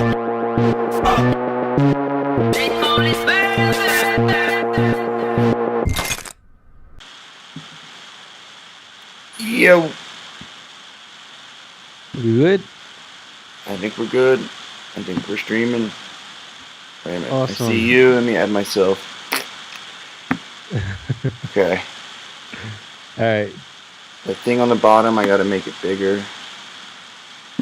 Yo. We good? I think we're good. I think we're streaming. Wait a minute. Awesome. I see you. Let me add myself. Okay. Alright. The thing on the bottom, I gotta make it bigger.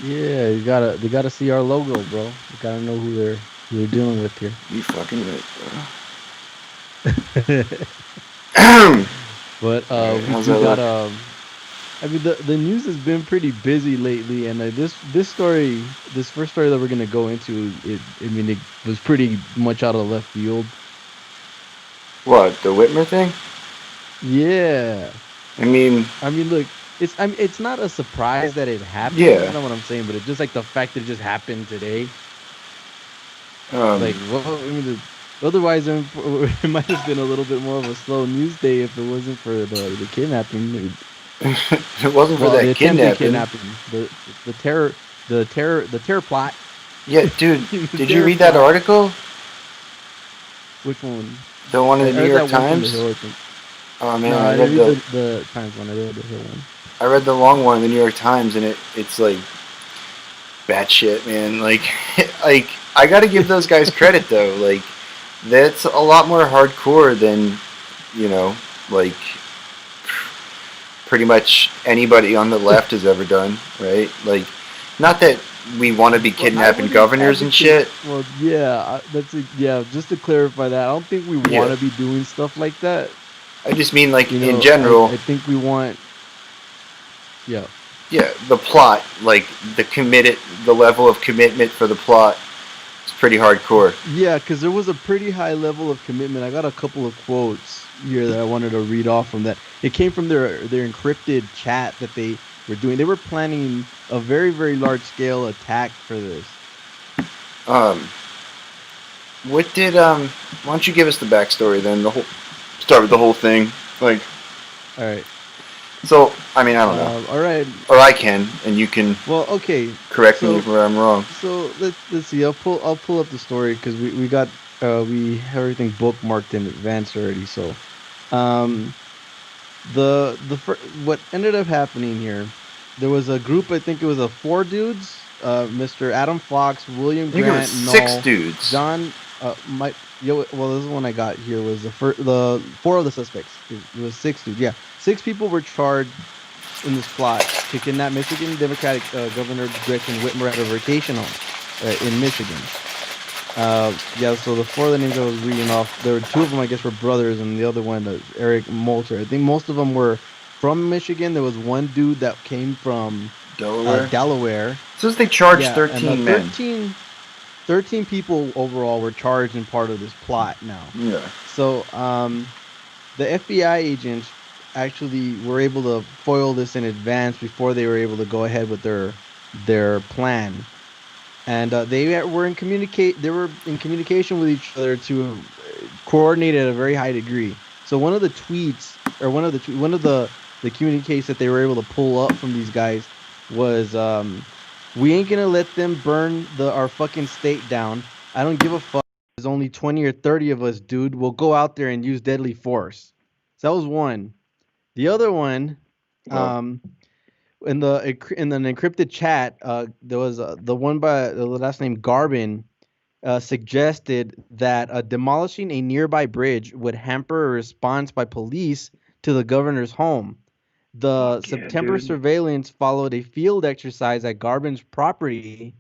Yeah, they gotta see our logo, bro. You gotta know who they're dealing with here. You fucking right, But how's we that got look? I mean the news has been pretty busy lately, and this first story that we're gonna go into, it was pretty much out of left field. What, the Whitmer thing? Yeah. I mean, Look, it's not a surprise that it happened. Yeah. You know what I'm saying? But it's just like the fact that it just happened today. like, Well, otherwise it might have been a little bit more of a slow news day if it wasn't for the kidnapping. it wasn't for The that attempted kidnapping. the terror plot. Yeah, dude, The did you terror read that plot. article? Which one? The one in the New York that one from Times? the Hill, I think. Oh man, No, I I read didn't read the Times one. I read the Hill one. I read the long one in the New York Times, and it's like bad shit, man. Like, like I gotta give those guys credit though. Like, that's a lot more hardcore than, like pretty much anybody on the left has ever done, right? Like, not that we want to be kidnapping governors and shit. Well, yeah, just to clarify that, I don't think we want to be doing stuff like that. I just mean, like, in general. I think we want. Yeah. Yeah, the plot, like the level of commitment for the plot is pretty hardcore. Yeah, because there was a pretty high level of commitment. I got a couple of quotes here that I wanted to read off from that. It came from their encrypted chat that they were doing. They were planning a very, very large scale attack for this. What did why don't you give us the backstory then? Start with the whole thing. Like, all right. So, I mean, I don't know. All right. Or I can, and you can. Well, okay. Correct me if I'm wrong. So let's see. I'll pull up the story because we got we have everything bookmarked in advance already. So, what ended up happening here, there was a group. I think it was 4 dudes. Mr. Adam Fox, William Grant, I think it was 6 dudes. John. Well, this is one I got here was the 4 of the suspects. It was 6 dudes. Yeah, 6 people were charged in this plot to kidnap Michigan Democratic Governor Gretchen Whitmer at a vacation home in Michigan. So the 4 of the names I was reading off, there were 2 of them, I guess, were brothers, and the other one, Eric Molter. I think most of them were from Michigan. There was one dude that came from Delaware. It says they charged 13 men. 13 people overall were charged in part of this plot now. Yeah. So the FBI agents actually were able to foil this in advance before they were able to go ahead with their plan. And they were in communication with each other to coordinate at a very high degree. So one of the tweets, or one of the communiques that they were able to pull up from these guys was, "We ain't gonna let them burn our fucking state down. I don't give a fuck. There's only 20 or 30 of us, dude. We'll go out there and use deadly force." So that was one. The other one, in the encrypted chat, there was the one by the last name Garbin, suggested that demolishing a nearby bridge would hamper a response by police to the governor's home. The September surveillance followed a field exercise at Garbin's property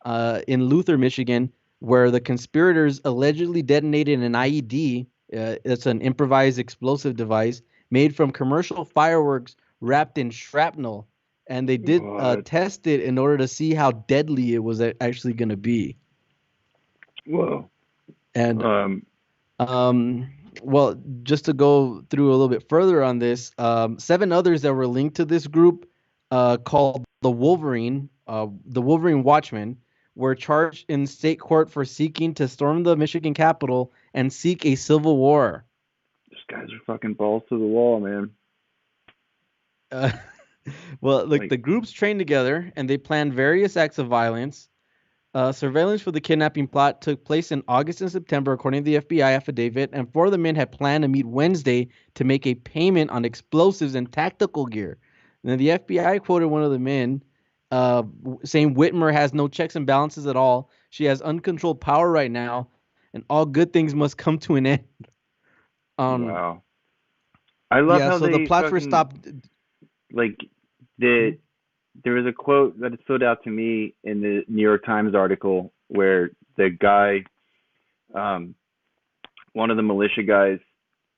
in Luther, Michigan, where the conspirators allegedly detonated an IED. It's an improvised explosive device made from commercial fireworks wrapped in shrapnel, and they did test it in order to see how deadly it was actually going to be. Whoa. And well, just to go through a little bit further on this, 7 others that were linked to this group, called the Wolverine Watchmen, were charged in state court for seeking to storm the Michigan Capitol and seek a civil war. These guys are fucking balls to the wall, man. Well, look, the groups trained together and they planned various acts of violence. Surveillance for the kidnapping plot took place in August and September, according to the FBI affidavit, and four of the men had planned to meet Wednesday to make a payment on explosives and tactical gear. And then the FBI quoted one of the men saying Whitmer has no checks and balances at all. She has uncontrolled power right now, and all good things must come to an end. Wow. I love Yeah, how so the they plots were fucking stopped. like the there was a quote that stood out to me in the New York Times article where the guy, um, one of the militia guys,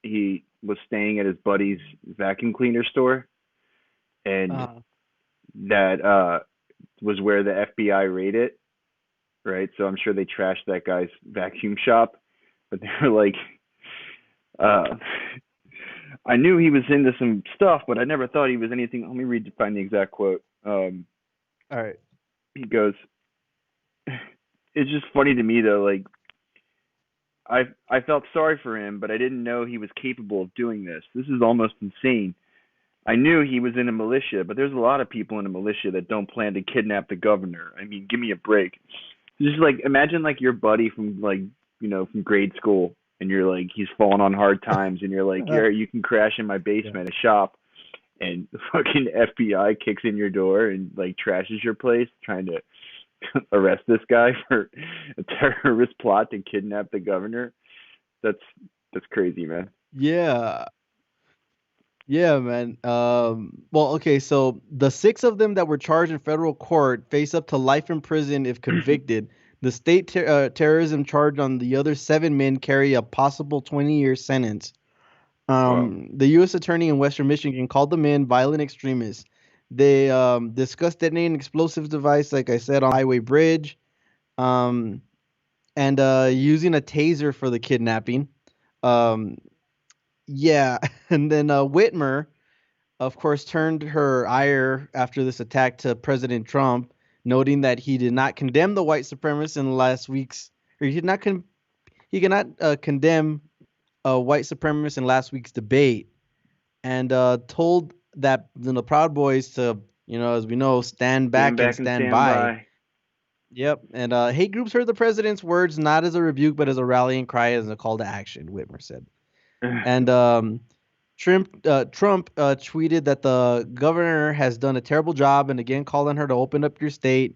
he was staying at his buddy's vacuum cleaner store, and Uh, that was where the FBI raided, right? So I'm sure they trashed that guy's vacuum shop, but they were like, uh, I knew he was into some stuff, but I never thought he was anything. Let me read find the exact quote. all right. He goes, "It's just funny to me though. Like I felt sorry for him, but I didn't know he was capable of doing this. This is almost insane. I knew he was in a militia, but there's a lot of people in a militia that don't plan to kidnap the governor. I mean, give me a break. Just like imagine like your buddy from like from grade school, and you're like he's falling on hard times, and you're like, yeah, you can crash in my Yeah. basement, a shop, and the fucking FBI kicks in your door and like trashes your place, trying to arrest this guy for a terrorist plot to kidnap the governor. That's that's crazy, man. Yeah. Yeah, man. Well, okay, so the six of them that were charged in federal court face up to life in prison if convicted. The state terrorism charge on the other seven men carry a possible 20-year sentence. Wow. The U.S. attorney in Western Michigan called the men violent extremists. They discussed detonating explosives device, like I said, on the highway bridge, um, and using a taser for the kidnapping. Um, yeah, and then Whitmer, of course, turned her ire after this attack to President Trump, noting that he did not condemn the white supremacists in last week's, or he cannot condemn white supremacists in last week's debate, and told that the Proud Boys to, as we know, stand Stand back and back and stand stand by. by. Yep, and hate groups heard the president's words not as a rebuke, but as a rallying cry, as a call to action. Whitmer said. And Trump tweeted that the governor has done a terrible job, and again called on her to open up your state.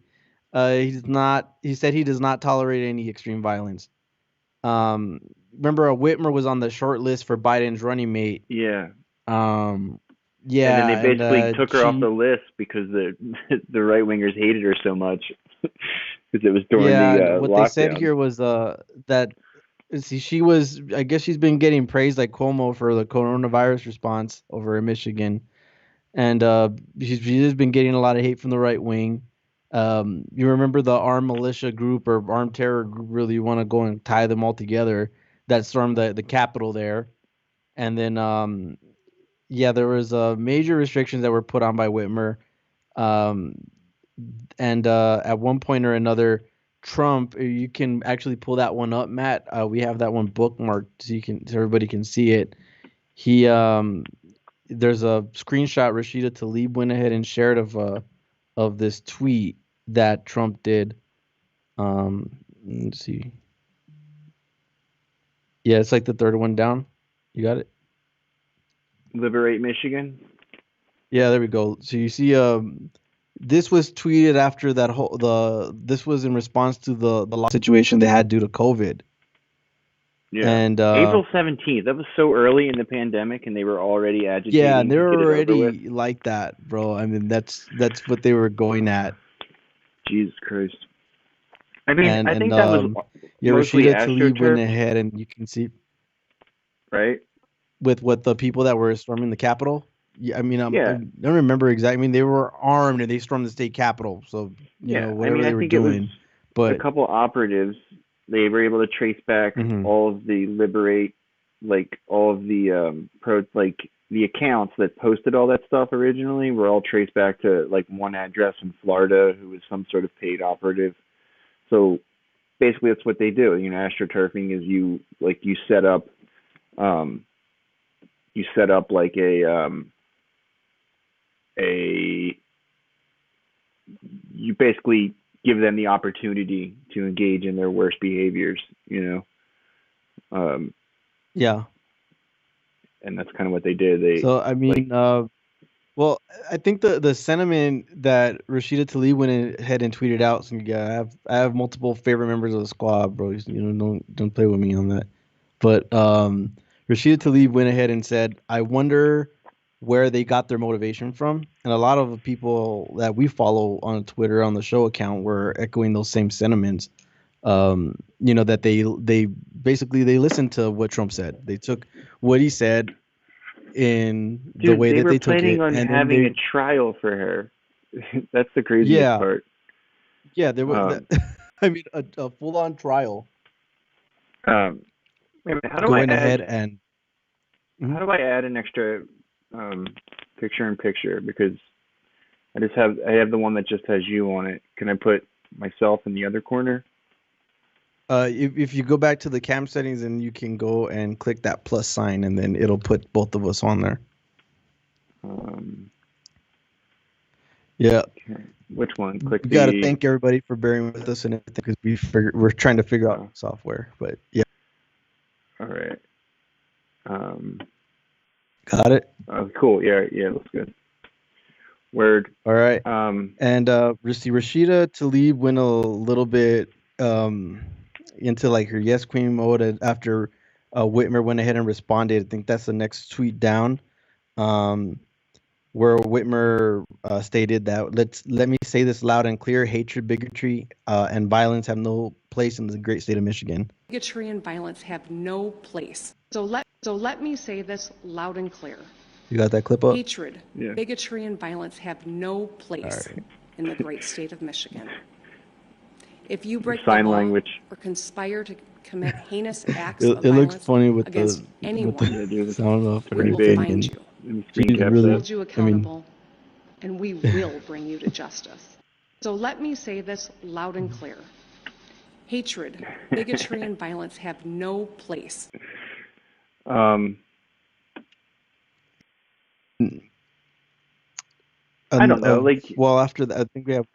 He's not. He said he does not tolerate any extreme violence. Remember, Whitmer was on the short list for Biden's running mate. Yeah. Um, And then yeah, they and basically took her off the she, list because the the right wingers hated her so much because it was during yeah, the and what they said lockdown. here was that see, she was, I guess she's been getting praised like Cuomo for the coronavirus response over in Michigan. And she has been getting a lot of hate from the right wing. You remember the armed militia group or armed terror group? Really want to go and tie them all together that stormed the Capitol there, and then yeah, there was major restrictions that were put on by Whitmer, um, and at one point or another, Trump. You can actually pull that one up, Matt. We have that one bookmarked so everybody can see it. He There's a screenshot Rashida Tlaib went ahead and shared of this tweet that Trump did. Let's see. Yeah, it's like the third one down. You got it? Liberate Michigan. Yeah, there we go. So you see this was tweeted after that whole the this was in response to the law situation they had due to COVID. Yeah. And April 17th. That was so early in the pandemic and they were already yeah, agitating to they're get it over with. already like that, bro. I mean, that's what they were going at. Jesus Christ. I mean, And I think that was yeah, mostly Rashida Tlaib went AstroTurf, ahead, and you can see right? with what the people that were storming the Capitol. Yeah, I mean, I Yeah. don't remember exactly. I mean, they were armed and they stormed the state capitol. So Yeah. I whatever mean, I they were think it was doing. a But couple operatives. They were able to trace back mhm. all of the liberate, like all of the like the accounts that posted all that stuff originally were all traced back to like one address in Florida who was some sort of paid operative. So basically, that's what they do. AstroTurfing is you um set up like a you basically give them the opportunity to engage in their worst behaviors, Yeah. and that's kind of what they did. They So I like, mean, well, I think the sentiment that Rashida Tlaib went ahead and tweeted out. So yeah, I have multiple favorite members of the squad, bro. Don't play with me on that. But Rashida Tlaib went ahead and said, "I wonder where they got their motivation from." And a lot of the people that we follow on Twitter on the show account were echoing those same sentiments. That they basically they listened to what Trump said. They took what he said in the dude, way they that were they took planning it, on and then having a they trial for her. That's the craziest yeah part. there was Um, I mean a full on trial um, wait a minute, going ahead and how Mhm. do I add an extra um, picture in picture? Because I have the one that just has you on it. Can I put myself in the other corner? If you go back to the cam settings and you can go and click that plus sign and then it'll put both of us on there. Um, Yeah, okay. Which one? Click we got to the. thank everybody for bearing with us and everything because we're trying to figure out Oh, software, but yeah, all right. Um, got it. cool. Yeah, yeah, looks good. Word. All right. Um, And Rashida Tlaib went a little bit into like her yes queen mode after Whitmer went ahead and responded. I think that's the next tweet down, um, where Whitmer stated that let me say this loud and clear: hatred, bigotry, and violence have no place in the great state of Michigan. Bigotry and violence have no place. So let me say this loud and clear. You got that clip up? Hatred, yeah. bigotry, and violence have no place All right. in the great state of Michigan. If you break the Sign law language. or conspire to commit heinous acts It, of it looks violence funny with against anyone, Yeah, dude, it's sound off and we will pretty big. find everything. you. Let me screen She's cap really, that. Hold you accountable, and we will bring you to justice. So let me say this loud and clear. Hatred, bigotry, and violence have no place. I don't know. Like, Well, after that, I think we have.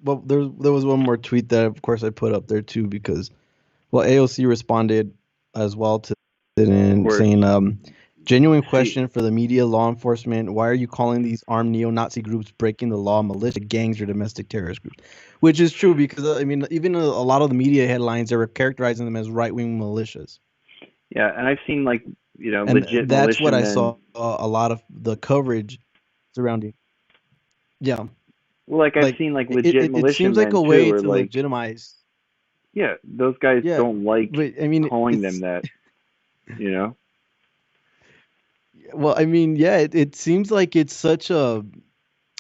Well, there was one more tweet that, of course, I put up there too because, well, AOC responded as well to it of and course, saying, genuine she. question for the media, law enforcement. Why are you calling these armed neo-Nazi groups breaking the law, militia, gangs, or domestic terrorist groups? Which is true because I mean, even a lot of the media headlines they were characterizing them as right-wing militias, Yeah, and I've seen like and legit that's what I militiamen. saw a lot of the coverage surrounding. Yeah. Well, like I've Like seen like legit it seems like militiamen a too, way or to like legitimize. yeah, those guys Yeah, don't like but I mean, calling them it's that. You know. well, I mean, yeah, it seems like it's such a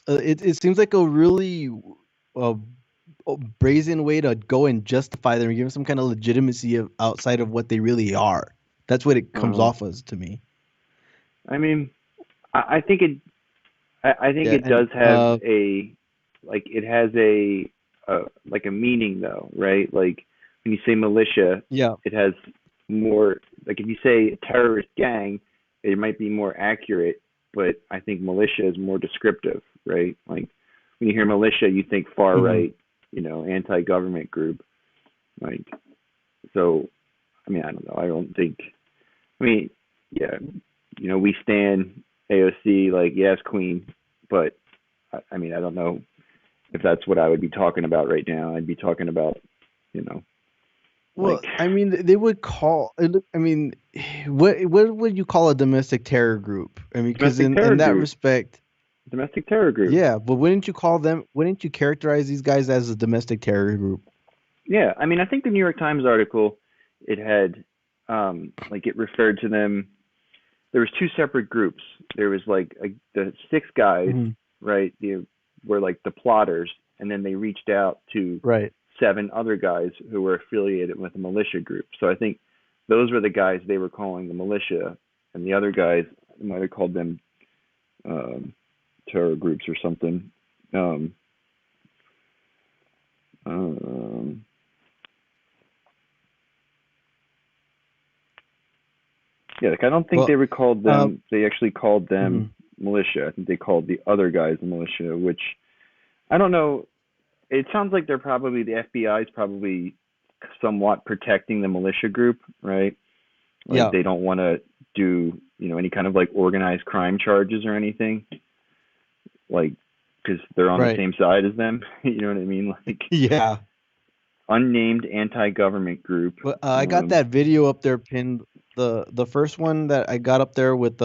it seems like a really uh, brazen way to go and justify them and give them some kind of legitimacy outside of what they really are. That's what it comes Uh, off as to me. I mean, I think it. I think Yeah, it and does have a like it has a like a meaning though, right? Like when you say militia, yeah, it has more like if you say terrorist gang, it might be more accurate, but I think militia is more descriptive, right? Like when you hear militia, you think far hmm right, anti-government group. Like so, I mean, I don't know. I don't think. I mean, yeah, we stand AOC like yes, queen, but I mean, I don't know if that's what I would be talking about right now. I'd be talking about, you know, Well, like I mean, they would call. I mean, what would you call a domestic terror group? I mean, because domestic in terror that group, respect, domestic terror group. yeah. But wouldn't you call them? Wouldn't you characterize these guys as a domestic terror group? Yeah, I mean, I think the New York Times article, it had, like it referred to them. There was two separate groups. There was like the six guys, Hmm. right? They were like the plotters, and then they reached out to Right. seven other guys who were affiliated with a militia group. So I think those were the guys they were calling the militia, and the other guys might have called them um, terror groups or something. Um, um, yeah, like I don't think Well, they were called uh, them. They actually called them mhm. militia. I think they called the other guys the militia, which I don't know. it sounds like they're probably the FBI is probably somewhat protecting the militia group, right? Like Yeah. they don't want to do, any kind of like organized crime charges or anything, like because they're on the Right. same side as them. You know what I mean? Like Yeah. unnamed anti-government group. But I got that video up there pinned. The first one that I got up there with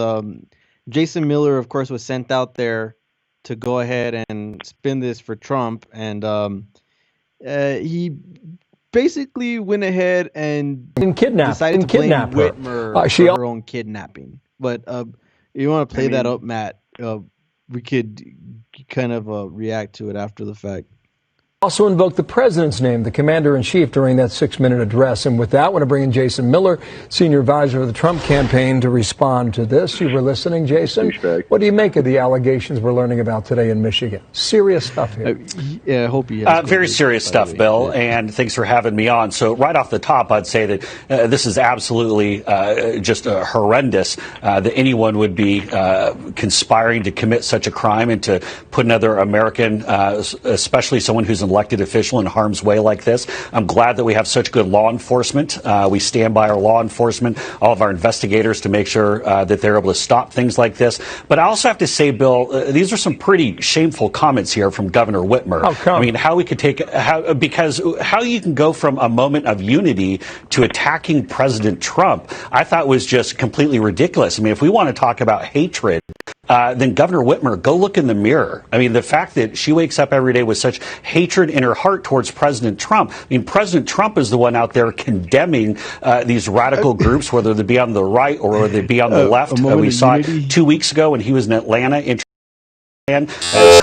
Jason Miller, of course, was sent out there to go ahead and spin this for Trump, and he basically went ahead and decided to blame Whitmer for her own kidnapping. But you want to play that up, Matt? We could kind of react to it after the fact. Also invoked the president's name, the commander-in-chief, during that 6-minute address. And with that, I want to bring in Jason Miller, senior advisor of the Trump campaign, to respond to this. You were listening, Jason. What do you make of the allegations we're learning about today in Michigan? Serious stuff here. Yeah, I hope he has very serious stuff, Bill, and thanks for having me on. So right off the top, I'd say that this is absolutely just horrendous that anyone would be conspiring to commit such a crime and to put another American, especially someone who's an elected official, in harm's way like this. I'm glad that we have such good law enforcement. We stand by our law enforcement, all of our investigators, to make sure that they're able to stop things like this. But I also have to say, Bill, these are some pretty shameful comments here from Governor Whitmer. How come? I mean, how you can go from a moment of unity to attacking President Trump, I thought was just completely ridiculous. I mean, if we want to talk about hatred, then Governor Whitmer, go look in the mirror. I mean, the fact that she wakes up every day with such hatred in her heart towards President Trump. I mean, President Trump is the one out there condemning these radical groups, whether they be on the right or whether they be on the left. We saw it 2 weeks ago when he was in Atlanta. All right.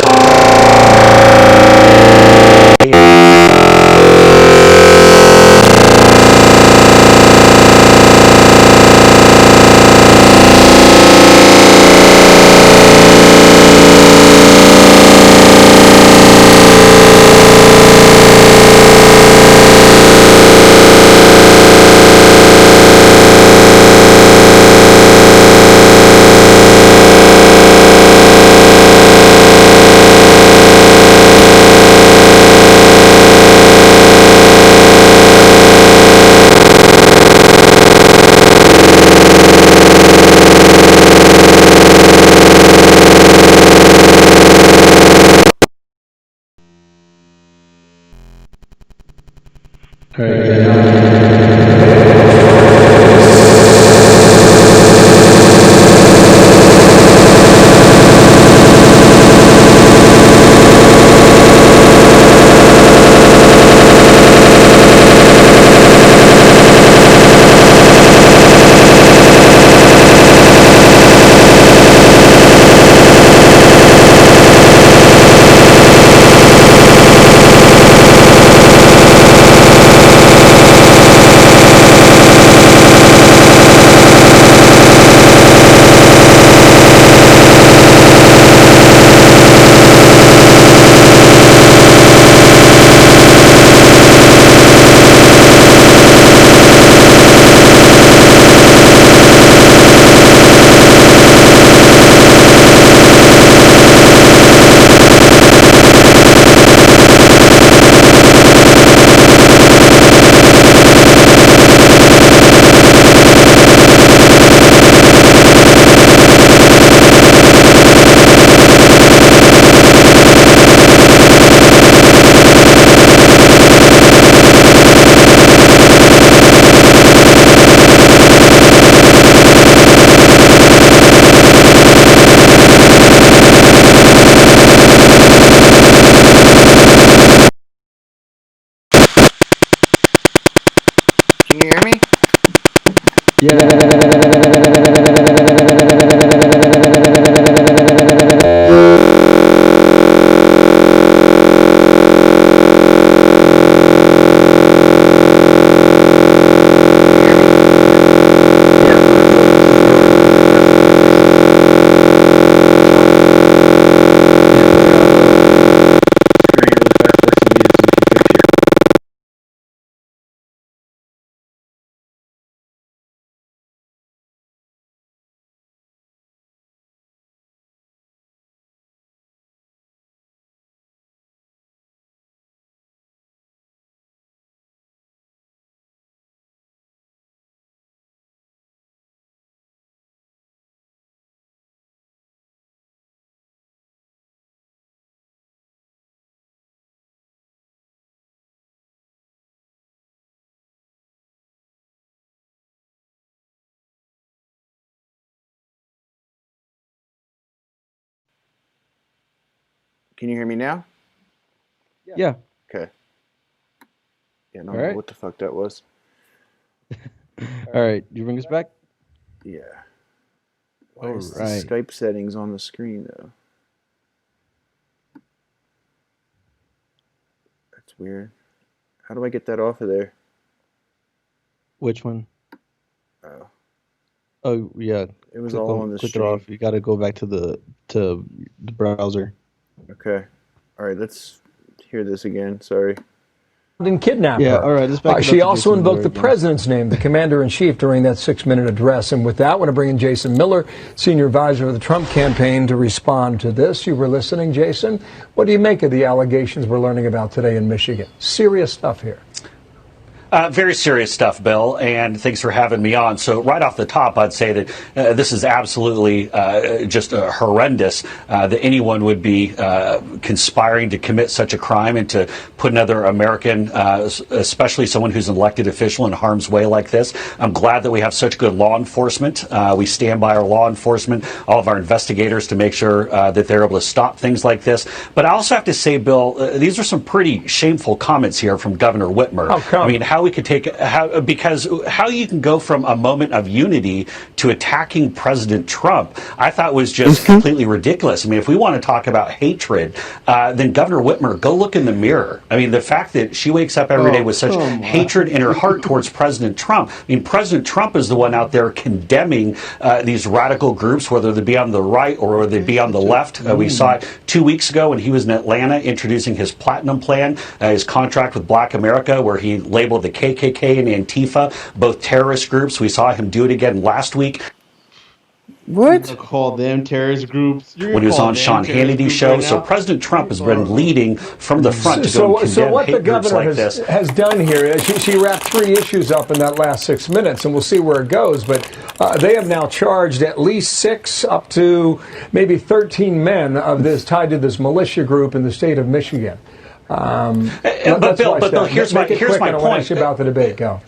Can you hear me? Yeah. Can you hear me now? Yeah. Okay. Yeah, I don't All know right. what the fuck that was. All right. You bring us back? Yeah. Why All is the right. Skype settings on the screen, though? That's weird. How do I get that off of there? Which one? Oh, Oh, yeah. it was all on the Click it stream. off. You got to go back to the browser. Okay. All right, let's hear this again. Sorry. And kidnap Yeah, her. all right, let's back it up She to also Jason invoked Miller the again. president's name, the commander-in-chief, during that 6-minute address. And with that, I want to bring in Jason Miller, senior advisor of the Trump campaign, to respond to this. You were listening, Jason. What do you make of the allegations we're learning about today in Michigan? Serious stuff here. Very serious stuff, Bill, and thanks for having me on. So right off the top, I'd say that this is absolutely just horrendous that anyone would be conspiring to commit such a crime and to put another American, especially someone who's an elected official, in harm's way like this. I'm glad that we have such good law enforcement. We stand by our law enforcement, all of our investigators, to make sure that they're able to stop things like this. But I also have to say, Bill, these are some pretty shameful comments here from Governor Whitmer. How come? I mean, how we could take because how you can go from a moment of unity to attacking President Trump, I thought was just completely ridiculous. I mean, if we want to talk about hatred, then Governor Whitmer, go look in the mirror. I mean, the fact that she wakes up every day with such hatred in her heart towards President Trump. I mean, President Trump is the one out there condemning these radical groups, whether they be on the right or whether they be on the left. We saw it 2 weeks ago when he was in Atlanta introducing his Platinum Plan, his contract with Black America, where he labeled the KKK and Antifa both terrorist groups. We saw him do it again last week. What? Call them terrorist groups. When he was on Sean Hannity's show. Right, so President Trump has been leading from the front to go So, and so condemn what the hate groups governor like this. has done here is she wrapped 3 issues up in that last 6 minutes, and we'll see where it goes. But they have now charged at least 6 up to maybe 13 men of this tied to this militia group in the state of Michigan. But Bill, here's my point about the debate. Go.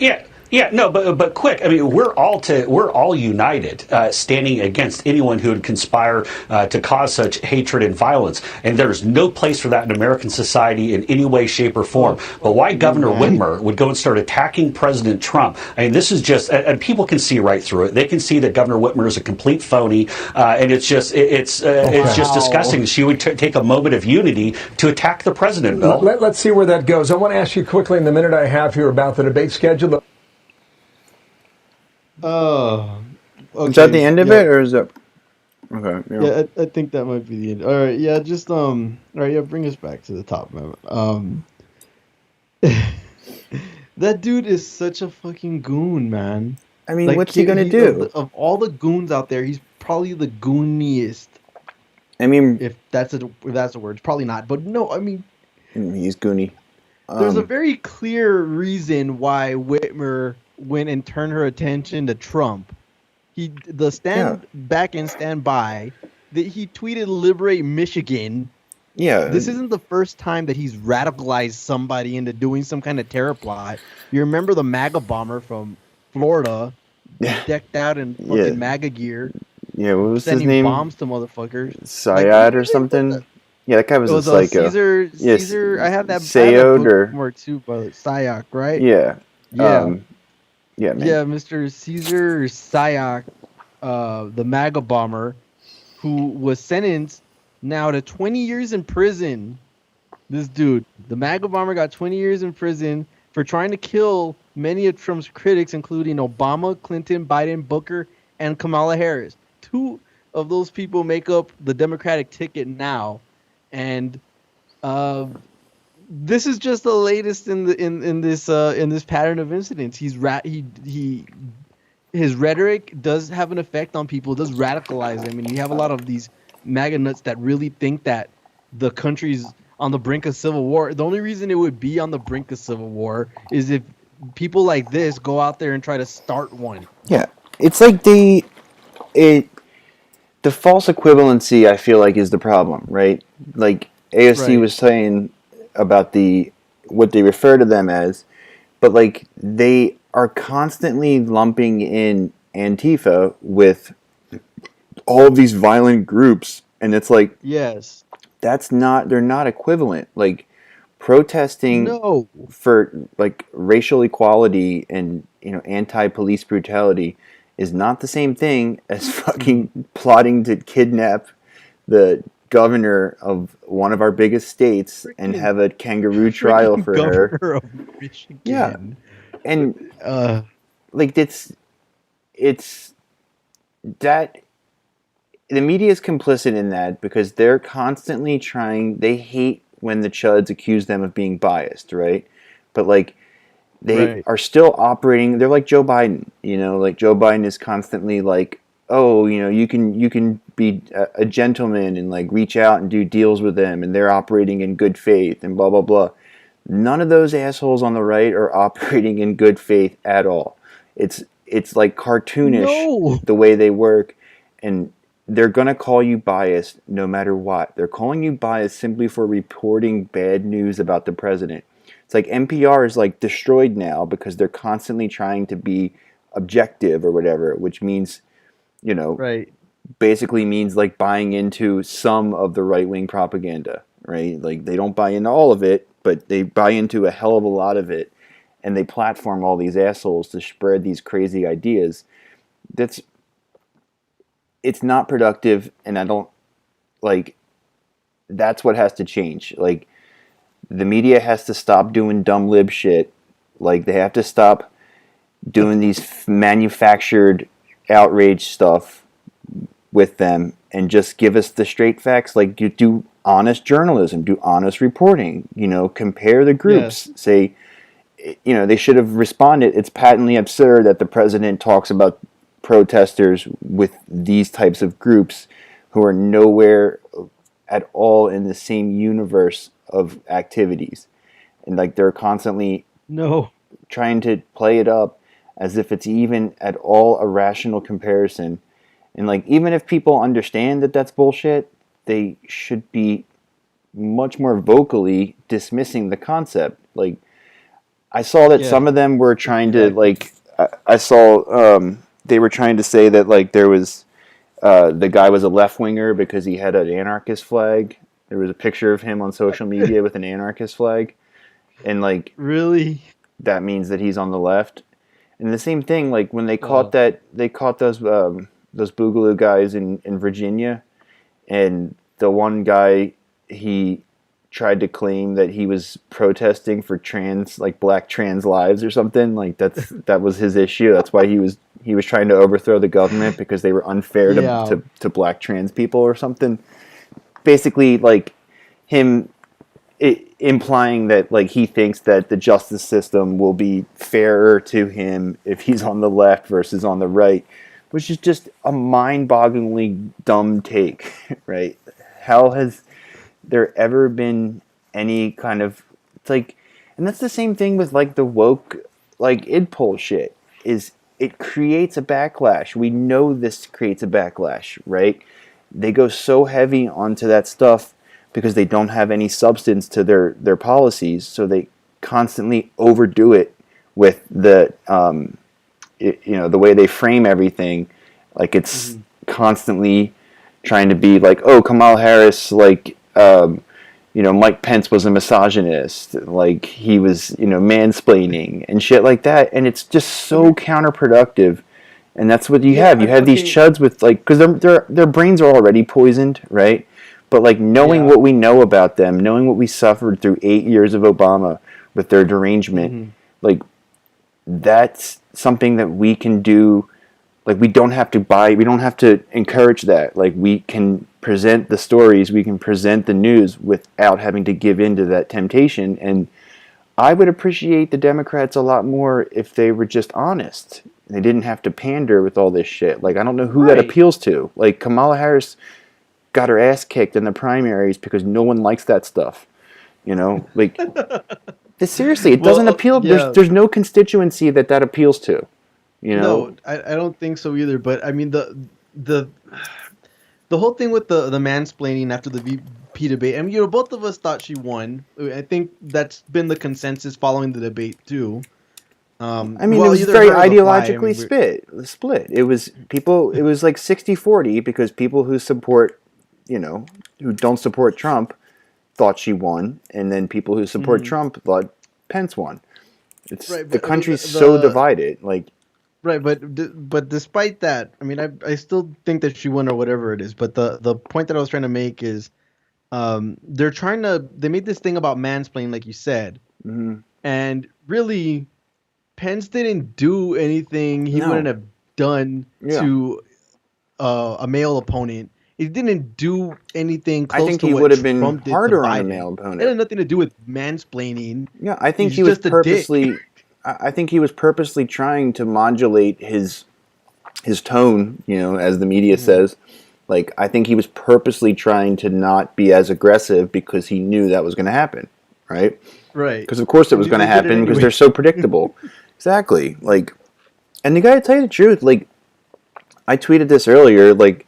But quick. I mean, we're all united, standing against anyone who would conspire to cause such hatred and violence. And there's no place for that in American society in any way, shape, or form. But why Governor Whitmer would go and start attacking President Trump? I mean, this is just, and people can see right through it. They can see that Governor Whitmer is a complete phony, and it's just disgusting. She would take a moment of unity to attack the president. Bill. Let's see where that goes. I want to ask you quickly in the minute I have here about the debate schedule. Okay. Is that the end of it, or is that? Okay. Yeah, I think that might be the end. All right, yeah, just all right, yeah, bring us back to the top, man. That dude is such a fucking goon, man. I mean, what's he gonna do? Of all the goons out there, he's probably the gooniest. I mean, if that's a word, it's probably not. But no, I mean, he's goony. There's a very clear reason why Whitmer went and turned her attention to Trump. Stand back and stand by. He tweeted "Liberate Michigan." Yeah. This isn't the first time that he's radicalized somebody into doing some kind of terror plot. You remember the MAGA bomber from Florida, decked out in fucking MAGA gear. Yeah, what was his name? Sending bombs to motherfuckers. Syed or something? Yeah, that guy was a psycho. Caesar, I had that Sayod more too, but Sayak, right? Yeah. Yeah. Yeah, man. Yeah, Mr. Caesar Sayak, the MAGA bomber, who was sentenced now to 20 years in prison. This dude, the MAGA bomber, got 20 years in prison for trying to kill many of Trump's critics, including Obama, Clinton, Biden, Booker, and Kamala Harris. 2 of those people make up the Democratic ticket now, and this is just the latest in this pattern of incidents. His rhetoric does have an effect on people. It does radicalize them, and you have a lot of these MAGA nuts that really think that the country's on the brink of civil war. The only reason it would be on the brink of civil war is if people like this go out there and try to start one. Yeah, it's like the false equivalency, I feel like, is the problem, right? Like AOC was saying about what they refer to them as, but like they are constantly lumping in Antifa with all of these violent groups, and it's like, yes, they're not equivalent. Like protesting No. for like racial equality and anti-police brutality is not the same thing as fucking plotting to kidnap the governor of one of our biggest states and have a kangaroo trial Freaking for her. governor of Yeah, Michigan. and Uh, like it's that the media is complicit in that because they're constantly trying. They hate when the chuds accuse them of being biased, right? But like they right. are still operating. They're like Joe Biden, like Joe Biden is constantly like, oh, you can be a gentleman and like reach out and do deals with them, and they're operating in good faith and blah blah blah. None of those assholes on the right are operating in good faith at all. It's like cartoonish No. the way they work, and they're gonna call you biased no matter what. They're calling you biased simply for reporting bad news about the president. It's like NPR is like destroyed now because they're constantly trying to be objective or whatever, which means, Right. basically means like buying into some of the right wing propaganda, right? Like they don't buy into all of it, but they buy into a hell of a lot of it, and they platform all these assholes to spread these crazy ideas. That's it's not productive, and I don't like. That's what has to change. Like the media has to stop doing dumb lib shit. Like they have to stop doing these manufactured outrage stuff with them and just give us the straight facts. Like you do honest journalism, do honest reporting, compare the groups. Yes. Say, they should have responded. It's patently absurd that the president talks about protesters with these types of groups who are nowhere at all in the same universe of activities. And like they're constantly No. trying to play it up as if it's even at all a rational comparison. And like even if people understand that that's bullshit, they should be much more vocally dismissing the concept. Like I saw that Yeah. some of them were trying to Exactly. like I saw they were trying to say that like there was the guy was a left winger because he had an anarchist flag. There was a picture of him on social media with an anarchist flag, and like Really? that means that he's on the left. And the same thing, like when they caught Oh. those Boogaloo guys in Virginia, and the one guy, he tried to claim that he was protesting for black trans lives or something. Like that was his issue. That's why he was trying to overthrow the government because they were unfair Yeah. to black trans people or something. Basically, like him implying that like he thinks that the justice system will be fairer to him if he's on the left versus on the right, which is just a mind-bogglingly dumb take, right? How has there ever been any kind of it's like, and that's the same thing with like the woke like id poll shit is it creates a backlash. We know this creates a backlash, right? They go so heavy onto that stuff because they don't have any substance to their policies, so they constantly overdo it with the the way they frame everything. Like it's constantly trying to be like, oh, Kamala Harris, like Mike Pence was a misogynist, like he was mansplaining and shit like that, and it's just so counterproductive. And that's what you have. You have these chuds with like, because their brains are already poisoned, right? But like knowing what we know about them, knowing what we suffered through 8 years of Obama with their derangement, like that's something that we can do. Like we don't have to encourage that. Like we can present the stories, we can present the news without having to give in to that temptation. And I would appreciate the Democrats a lot more if they were just honest. They didn't have to pander with all this shit. Like I don't know who that appeals to. Like Kamala Harris got her ass kicked in the primaries because no one likes that stuff. Like seriously, it doesn't appeal. Yeah. There's no constituency that appeals to. No, I don't think so either. But I mean the whole thing with the mansplaining after the VP debate. I mean, both of us thought she won. I think that's been the consensus following the debate too. I mean, it was very ideologically split. It was people. It was like 60-40 because people who support, who don't support Trump thought she won, and then people who support Trump thought Pence won. It's Right, the but I mean, country's so divided. Like, right, but despite that, I mean, I still think that she won or whatever it is. But the point that I was trying to make is, they made this thing about mansplaining, like you said, and really, Pence didn't do anything he wouldn't have done to a male opponent. He didn't do anything I close think to he what would have been Trump did to harder on a Biden. male It opponent. had nothing to do with mansplaining. Yeah, I think He's he was just a dick. purposely. I think he was purposely trying to modulate his tone. You know, as the media says. Like, I think he was purposely trying to not be as aggressive because he knew that was going to happen, right? Right. Because of course it was going to happen because they're so predictable. Exactly. Like, and the guy, to tell you the truth, like, I tweeted this earlier. Like,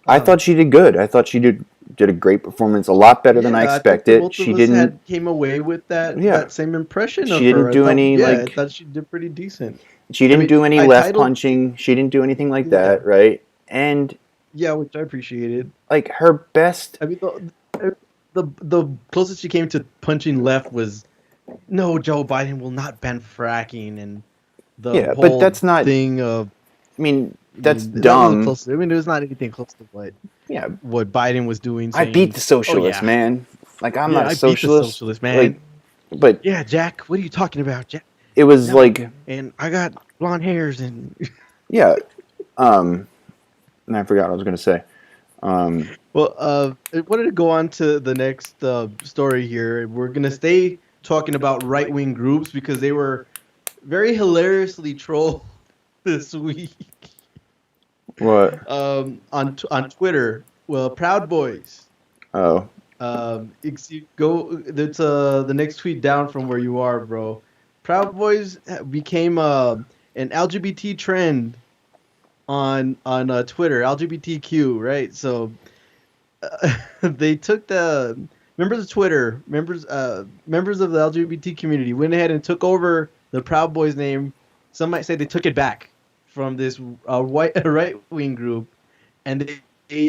I thought she did good. I thought she did a great performance, a lot better than I expected. Both She of us didn't came away with that same impression of She didn't her. do I thought, any, I like- thought she did pretty decent. She didn't do any I left titled- punching. She didn't do anything like that, right? And Yeah, which I appreciated. like her best. I mean, the closest she came to punching left was, no, Joe Biden will not ban fracking, and the But whole that's not. thing of. I mean, that's that was dumb. close. I mean, it was not anything close to what Biden was doing. I saying, beat the socialist, "Oh, yeah. man. Like, I'm not I a beat the socialist. socialist, man. Like, but Yeah, Jack, what are you talking about, Jack? it was No. like, And I got blonde hairs and. yeah. And I forgot what I was going to say. Well, I wanted to go on to the next story here. We're gonna stay talking about right-wing groups because they were very hilariously trolled this week. What? On Twitter. Well, Proud Boys. Oh. Go. That's the next tweet down from where you are, bro. Proud Boys became an LGBT trend on Twitter, LGBTQ, right? So they took the members of Twitter, members of the LGBT community, went ahead and took over the Proud Boys name. Some might say they took it back from this right wing group, and they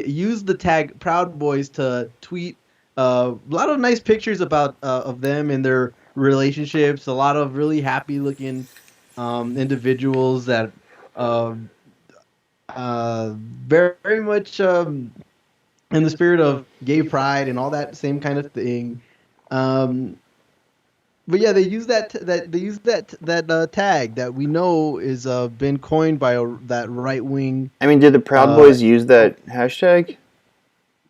used the tag Proud Boys to tweet a lot of nice pictures about of them and their relationships. A lot of really happy looking individuals that. Very much in the spirit of gay pride and all that same kind of thing. But yeah, they use that tag that we know is been coined by that right wing. I mean, did the Proud Boys use that hashtag?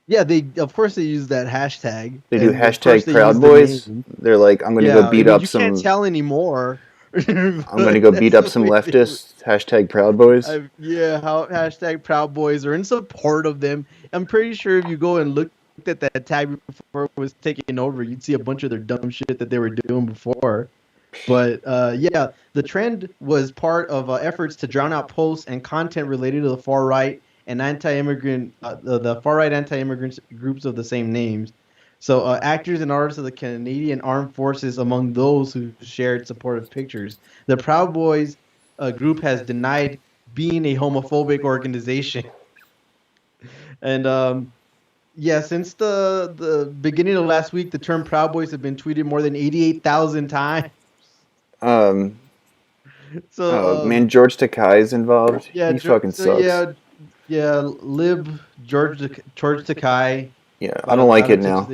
Yeah, of course they use that hashtag. They do And of hashtag course they Proud use the Boys. name. They're like, I'm going to go beat up you some. can't tell anymore. I'm going to go beat up some leftists. Hashtag Proud Boys. Hashtag Proud Boys are in support of them. I'm pretty sure if you go and look at that tag before it was taken over, you'd see a bunch of their dumb shit that they were doing before. But yeah, the trend was part of efforts to drown out posts and content related to the far right and anti-immigrant, the far right anti-immigrant groups of the same names. So actors and artists of the Canadian Armed Forces among those who shared supportive pictures. The Proud Boys group has denied being a homophobic organization. And yeah, since the beginning of last week, the term Proud Boys have been tweeted more than 88,000 times. So man, George Takei is involved. Yeah, he fucking sucks. Yeah, lib George Takei. Yeah, I don't like it now.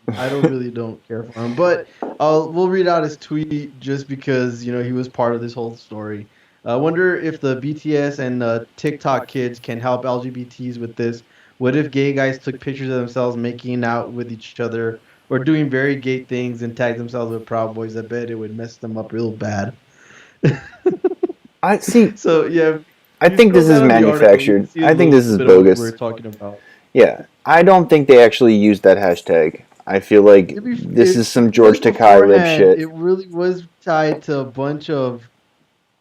I don't care for him, but we'll read out his tweet just because he was part of this whole story. I wonder if the BTS and TikTok kids can help LGBTs with this. What if gay guys took pictures of themselves making out with each other or doing very gay things and tagged themselves with Proud Boys? I bet it would mess them up real bad. I see. So yeah, I think this is manufactured. I think this is bogus. We're talking about. Yeah, I don't think they actually used that hashtag. I feel like this is some George Takei lib shit. It really was tied to a bunch of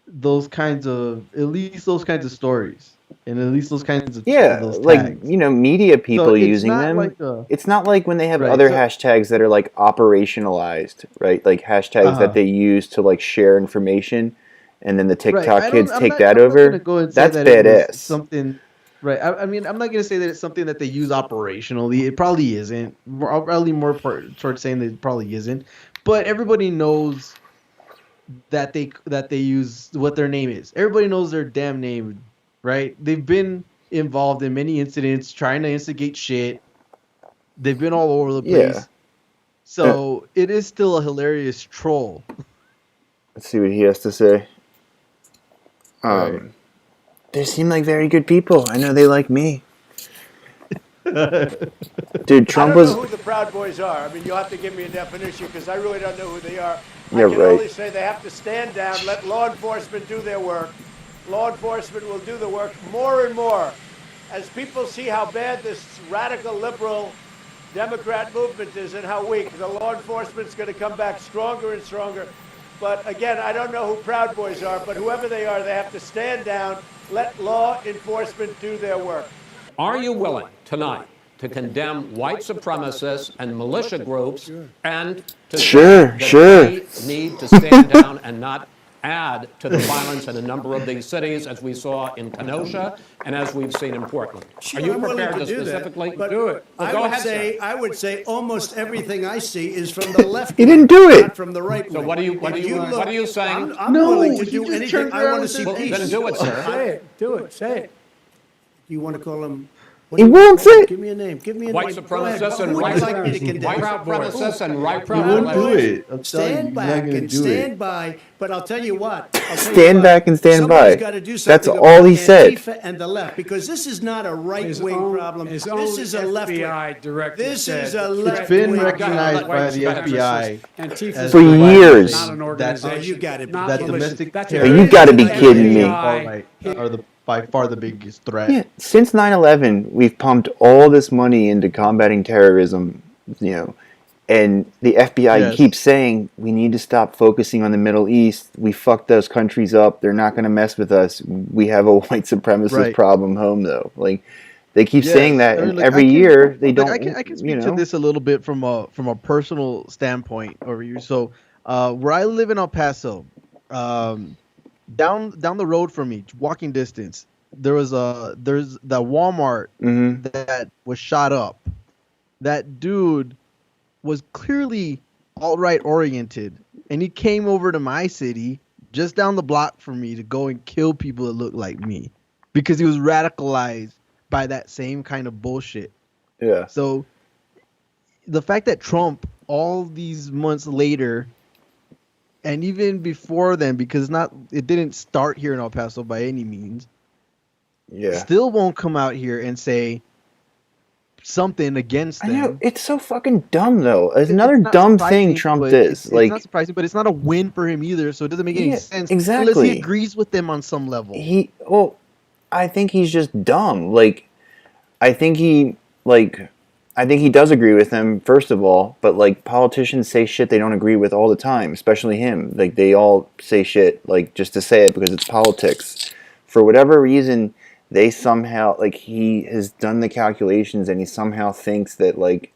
those kinds of, at least those kinds of stories, and at least those kinds of those like tags. Media people using them. Like it's not like when they have other hashtags that are like operationalized, right? Like hashtags that they use to like share information, and then the TikTok kids take that over. That's badass. Right. I mean, I'm not gonna say that it's something that they use operationally. It probably isn't. I'll probably more towards saying that it probably isn't. But everybody knows that they use what their name is. Everybody knows their damn name, right? They've been involved in many incidents trying to instigate shit. They've been all over the place. Yeah. So it is still a hilarious troll. Let's see what he has to say. Right. They seem like very good people. I know they like me. Dude, Trump I don't was. know who the Proud Boys are. I mean, you'll have to give me a definition because I really don't know who they are. Yeah, I can right. only say they have to stand down, let law enforcement do their work. Law enforcement will do the work more and more. As people see how bad this radical liberal Democrat movement is and how weak, the law enforcement's going to come back stronger and stronger. But again, I don't know who Proud Boys are, but whoever they are, they have to stand down, let law enforcement do their work. Are you willing tonight to condemn white supremacists and militia groups and to say that they need to stand down and not add to the violence in a number of these cities, as we saw in Kenosha and as we've seen in Portland? Sure, Are you I'm willing prepared to do specifically that, but do it? Well, go ahead, sir. I would say almost everything I see is from the left. He didn't do it. Not from the right. So what are you saying? I'm willing to do anything. I want to see Well, peace. then do it, sir. Say it. Do it. Say it. You want to call him? He won't say it. Give me a name. Give me a White name. supremacists and Who would white you like me to condemn? supremacists and right He wouldn't do it. I'm telling you, Stand he's not back gonna and do stand it. by. But I'll tell you what. Stand back and stand Somebody's by. got to do That's something all about he said. Antifa and the left, because this is not a right-wing problem. This is a left-wing. This is a left-wing. It's been recognized by the FBI as For the years. Oh, you got it. that domestic Oh, terrorism you gotta be and kidding me. far-right are by far the biggest threat. Yeah, since 9/11, we've pumped all this money into combating terrorism, and the FBI keeps saying we need to stop focusing on the Middle East. We fucked those countries up. They're not going to mess with us. We have a white supremacist problem home, though. Like they keep saying that, and every year they don't. I can speak to this a little bit from a personal standpoint over you. So, where I live in El Paso, down the road from me, walking distance, there's the Walmart that was shot up. That dude was clearly alt-right oriented, and he came over to my city just down the block from me to go and kill people that look like me because he was radicalized by that same kind of bullshit. Yeah. So the fact that Trump all these months later, and even before then, because it didn't start here in El Paso by any means, still won't come out here and say something against them. I know, it's so fucking dumb though. It's another dumb thing Trump does. It's not surprising, but it's not a win for him either, so it doesn't make any sense. Exactly. Unless he agrees with them on some level. I think he's just dumb. Like, I think he does agree with them, first of all, but like politicians say shit they don't agree with all the time, especially him. Like they all say shit like just to say it because it's politics. For whatever reason, they somehow, like, he has done the calculations and he somehow thinks that, like,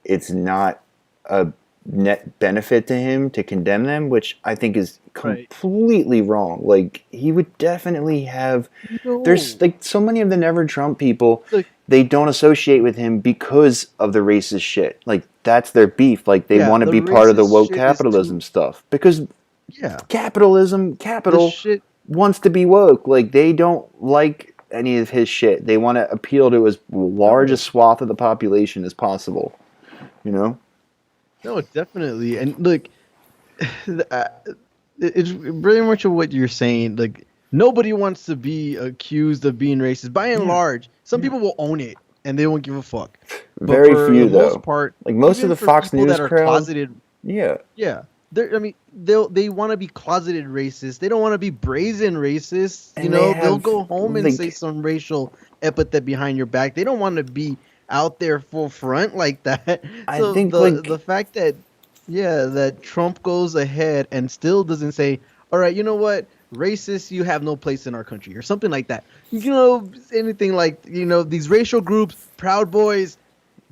it's not a net benefit to him to condemn them, which I think is completely wrong. Like, he would definitely have... There's, like, so many of the Never Trump people, they don't associate with him because of the racist shit. Like, that's their beef. Like, they want to be part of the woke capitalism stuff. Because capitalism, wants to be woke. Like, they don't like any of his shit. They want to appeal to as large a swath of the population as possible. You know? No, definitely. And look, it's very much of what you're saying. Like, nobody wants to be accused of being racist. By and large, some people will own it and they won't give a fuck. Very few, though. Most part, like most of the Fox News that are crowd, closeted. Yeah. They want to be closeted racist. They don't want to be brazen racist. And they'll go home and say some racial epithet behind your back. They don't want to be out there full front like that. I think the fact that that Trump goes ahead and still doesn't say, all right, you know what, racists, you have no place in our country or something like that. Anything like these racial groups, Proud Boys,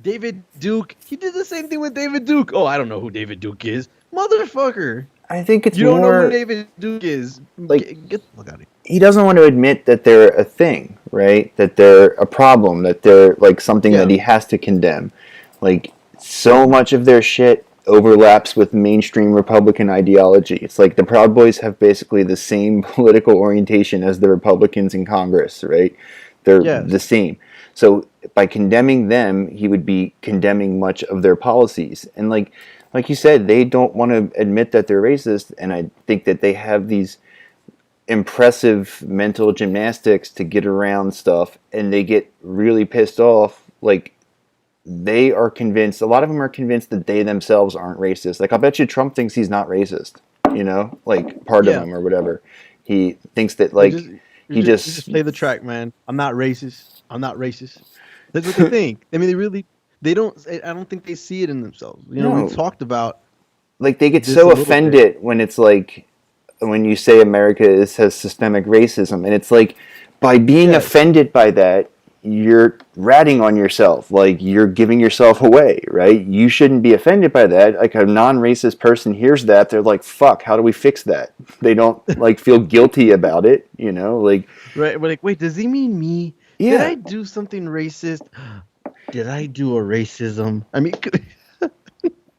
David Duke. He did the same thing with David Duke. Oh, I don't know who David Duke is. Motherfucker. I think it's you don't know who David Duke is. Like, get the fuck out of here. He doesn't want to admit that they're a thing. right? That they're a problem, that they're like something that he has to condemn. Like, so much of their shit overlaps with mainstream Republican ideology. It's like the Proud Boys have basically the same political orientation as the Republicans in Congress, right? They're the same. So by condemning them, he would be condemning much of their policies. And like you said, they don't want to admit that they're racist, and I think that they have these impressive mental gymnastics to get around stuff, and they get really pissed off. Like, they are convinced, a lot of them are convinced that they themselves aren't racist. Like, I'll bet you Trump thinks he's not racist, you know, like part of him or whatever. He thinks that, like, you just play the track, man. I'm not racist. I'm not racist. That's what they think. I mean, they don't, I don't think they see it in themselves. You know, we talked about, like, they get so offended when it's like, when you say America has systemic racism, and it's like, by being offended by that, you're ratting on yourself. Like, you're giving yourself away, right? You shouldn't be offended by that. Like, a non-racist person hears that, they're like, fuck, how do we fix that? They don't, like, feel guilty about it, you know? Like, right, we're like, wait, does he mean me? Did I do something racist? Did I do a racism? I mean...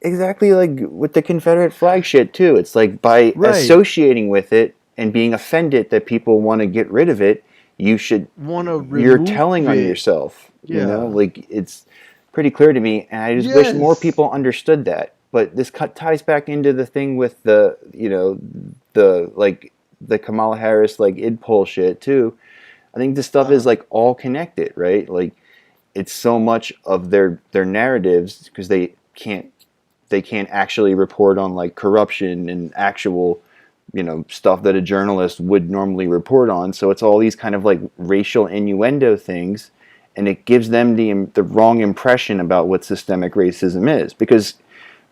Exactly, like with the Confederate flag shit too. It's like, by associating with it and being offended that people want to get rid of it, you're telling on yourself. You know, like, it's pretty clear to me, and I just wish more people understood that. But this ties back into the thing with the, you know, the Kamala Harris like id poll shit too. I think this stuff is like all connected, right? Like, it's so much of their narratives, because they can't actually report on like corruption and actual, you know, stuff that a journalist would normally report on. So it's all these kind of like racial innuendo things, and it gives them the wrong impression about what systemic racism is, because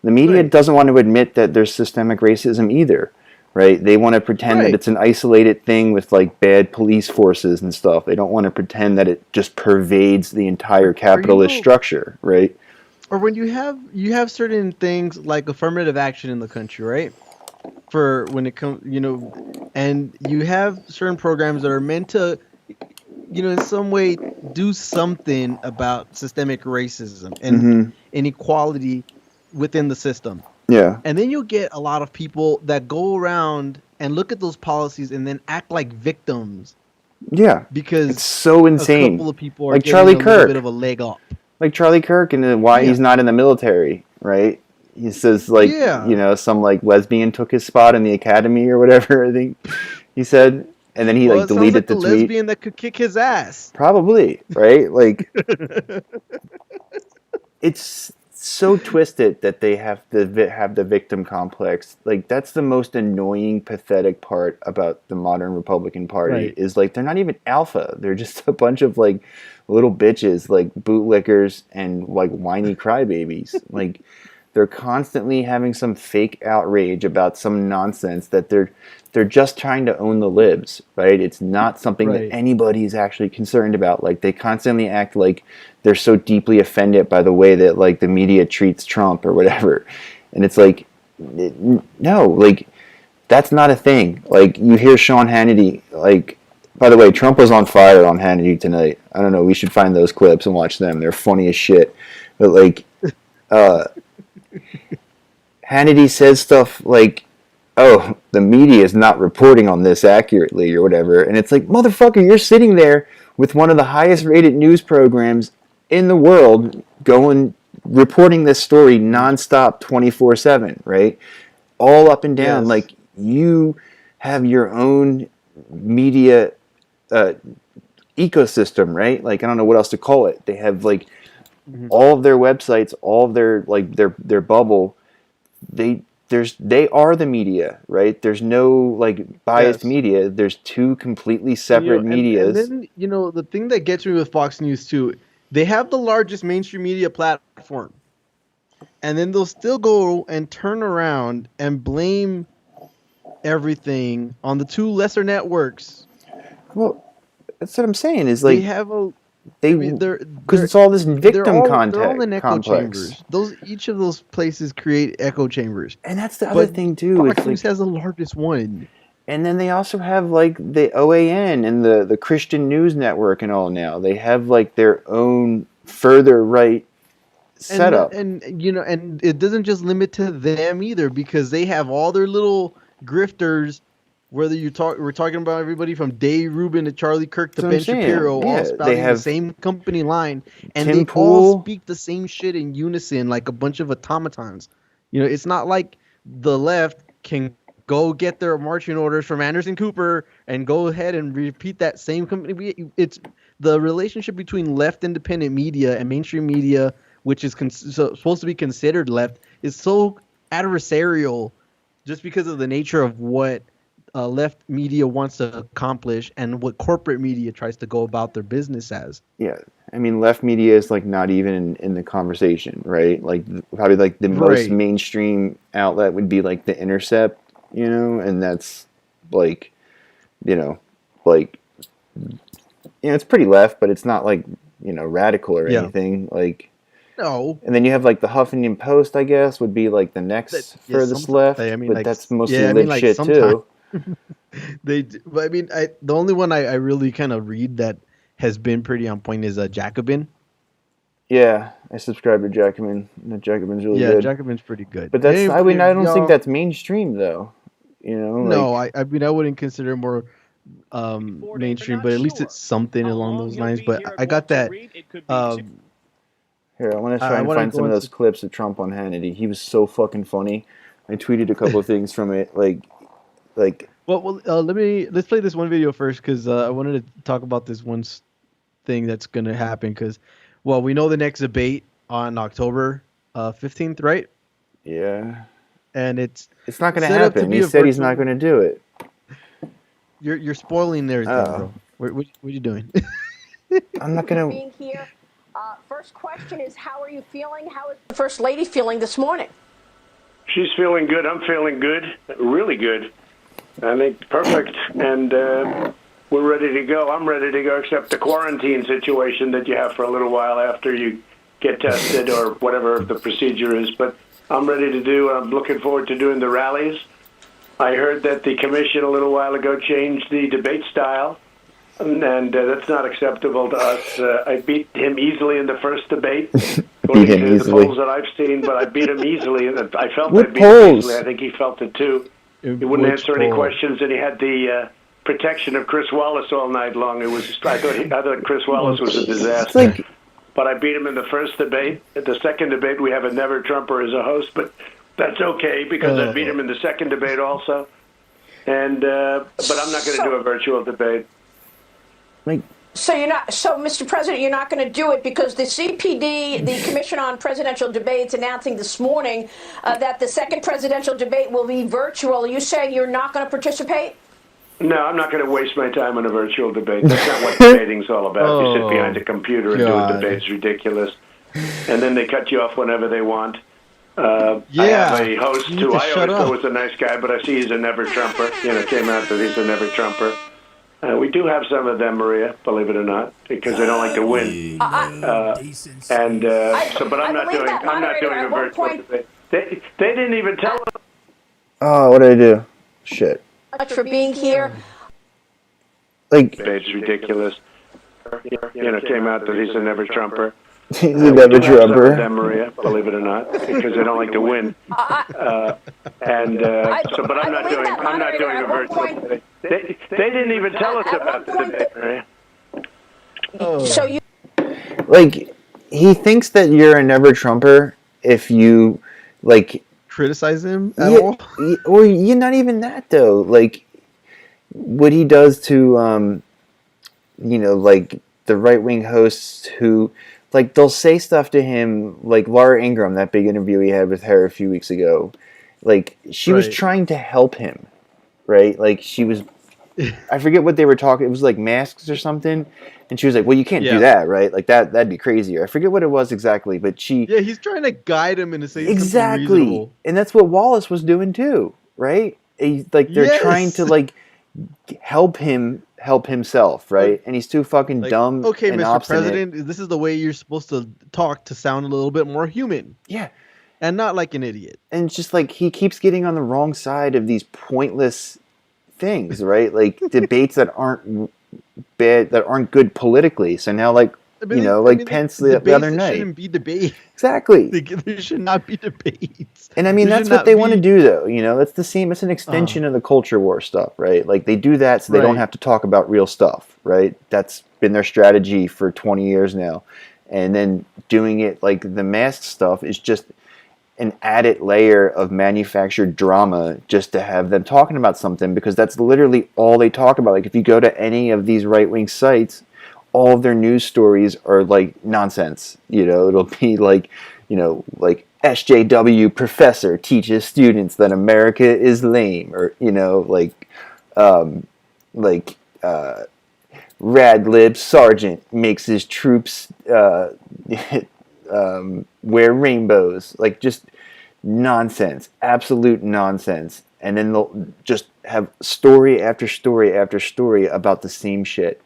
the media doesn't want to admit that there's systemic racism either, right? They want to pretend that it's an isolated thing with like bad police forces and stuff. They don't want to pretend that it just pervades the entire capitalist structure, right? Or when you have certain things like affirmative action in the country, right? For when it comes, you know, and you have certain programs that are meant to, you know, in some way do something about systemic racism and inequality within the system. Yeah. And then you'll get a lot of people that go around and look at those policies and then act like victims. Yeah. Because it's so insane. A couple of people are like getting Charlie a Kirk. little bit of a leg up. Like Charlie Kirk, and why he's not in the military, right? He says, like, you know, some like lesbian took his spot in the academy or whatever, I think he said, and then he like deleted the tweet. Lesbian that could kick his ass. Probably, right? Like, it's so twisted that they have the victim complex. Like, that's the most annoying, pathetic part about the modern Republican Party is like, they're not even alpha. They're just a bunch of like little bitches, like bootlickers and like whiny crybabies. Like, they're constantly having some fake outrage about some nonsense that they're just trying to own the libs, right? It's not something that anybody's actually concerned about. Like, they constantly act like they're so deeply offended by the way that like the media treats Trump or whatever. And it's like, no, like, that's not a thing. Like, you hear Sean Hannity, like, by the way, Trump was on fire on Hannity tonight. I don't know, we should find those clips and watch them. They're funny as shit. But like, Hannity says stuff like, oh, the media is not reporting on this accurately or whatever. And it's like, motherfucker, you're sitting there with one of the highest rated news programs in the world reporting this story nonstop 24/7, right? All up and down. Like, you have your own media ecosystem, right? Like, I don't know what else to call it. They have like all of their websites, all of their like their bubble. They are the media, right? There's no like biased media. There's two completely separate medias. And then, you know, the thing that gets me with Fox News too, they have the largest mainstream media platform, and then they'll still go and turn around and blame everything on the two lesser networks. Well, that's what I'm saying. Is like, they have because it's all this victim content. They're all in echo chambers. Each of those places create echo chambers. And that's the other thing too. Fox News has the largest one. And then they also have like the OAN and the Christian News Network and all now. They have like their own further right setup. And and it doesn't just limit to them either, because they have all their little grifters. Whether we're talking about everybody from Dave Rubin to Charlie Kirk to That's what Ben I'm saying. Shapiro, Yeah, all they spouting the have same company line, and Tim they Pool. all speak the same shit in unison, like a bunch of automatons. It's not like the left can go get their marching orders from Anderson Cooper and go ahead and repeat that same company. It's the relationship between left independent media and mainstream media, which is supposed to be considered left, is so adversarial just because of the nature of what left media wants to accomplish and what corporate media tries to go about their business as. Yeah, I mean, left media is like not even in the conversation, right? Like probably like the most mainstream outlet would be like The Intercept, and that's like, it's pretty left, but it's not like radical or anything. Like, no. And then you have like the Huffington Post, I guess, would be like the next furthest left. I mean, but like, that's mostly lib shit too. But I mean, the only one I really kind of read that has been pretty on point is Jacobin. Yeah, I subscribe to Jacobin. Jacobin's really good. Yeah, Jacobin's pretty good. But that's I don't think that's mainstream though. No, like, I mean, I wouldn't consider it more mainstream, but at least it's something along those lines. But I got that. Here, I want to try and find some of those clips of Trump on Hannity. He was so fucking funny. I tweeted a couple of things from it, like. Well, let's play this one video first, because I wanted to talk about this one thing that's going to happen. Because, well, we know the next debate on October 15th, right? Yeah. And it's not going to happen. He said he's not going to do it. You're spoiling their thing, bro. What are you doing? I'm not going to. Being here. First question is, how are you feeling? How is the First Lady feeling this morning? She's feeling good. I'm feeling good. Really good. I think perfect. And we're ready to go. I'm ready to go, except the quarantine situation that you have for a little while after you get tested or whatever the procedure is. But I'm ready to do. I'm looking forward to doing the rallies. I heard that the commission a little while ago changed the debate style. And that's not acceptable to us. I beat him easily in the first debate, according to the polls that I've seen, but I beat him easily. I felt I beat him easily. I think he felt it too. He wouldn't answer any questions, and he had the protection of Chris Wallace all night long. It was I thought Chris Wallace was a disaster. But I beat him in the first debate. At the second debate, we have a never-Trumper as a host, but that's okay because I beat him in the second debate also. And but I'm not going to do a virtual debate. So Mr. President, you're not going to do it because the CPD, the Commission on Presidential Debates, announcing this morning that the second presidential debate will be virtual. Are you saying you're not going to participate? No, I'm not going to waste my time on a virtual debate. That's not what debating's all about. You sit behind a computer and do a debate. It's ridiculous. And then they cut you off whenever they want. I have a host who I always thought was a nice guy, but I see he's a never-Trumper. Came out that he's a never-Trumper. We do have some of them, Maria, believe it or not, because they don't like to win. But I'm not doing a virtual debate. They didn't even tell us. Oh, what did I do? Shit. Much for being here. It's ridiculous. Came out that he's a never-Trumper. He's a never-Trumper. Them, Maria, believe it or not, because they don't like to win. But I'm not doing a virtual debate. They didn't even tell us about the debate, Maria. So you he thinks that you're a never-Trumper if you criticize him at all. Or you're not even that though. What he does to the right-wing hosts who they'll say stuff to him, like Laura Ingraham, that big interview he had with her a few weeks ago. She was trying to help him, right? She was, I forget what they were talking. It was masks or something, and she was like, "Well, you can't do that, right? That'd be crazier." I forget what it was exactly, but he's trying to guide him into saying exactly, something reasonable. And that's what Wallace was doing too, right? They're trying to help him help himself, right? And he's too fucking dumb. Okay, and Mr. obstinate. President, this is the way you're supposed to talk to sound a little bit more human. Yeah. And not like an idiot. And it's just he keeps getting on the wrong side of these pointless things, right? Like debates that aren't bad, that aren't good politically. So now, like, Pence the other night. Shouldn't be debates. Exactly. There should not be debates. And I mean, that's what they want to do, though. That's the same. It's an extension of the culture war stuff, right? Like, they do that so they don't have to talk about real stuff, right? That's been their strategy for 20 years now. And then doing it, like, the mask stuff is just an added layer of manufactured drama just to have them talking about something, because that's literally all they talk about. Like, if you go to any of these right-wing sites, all of their news stories are like nonsense. It'll be like, like SJW professor teaches students that America is lame, or Radlib sergeant makes his troops wear rainbows. Like, just nonsense, absolute nonsense. And then they'll just have story after story after story about the same shit.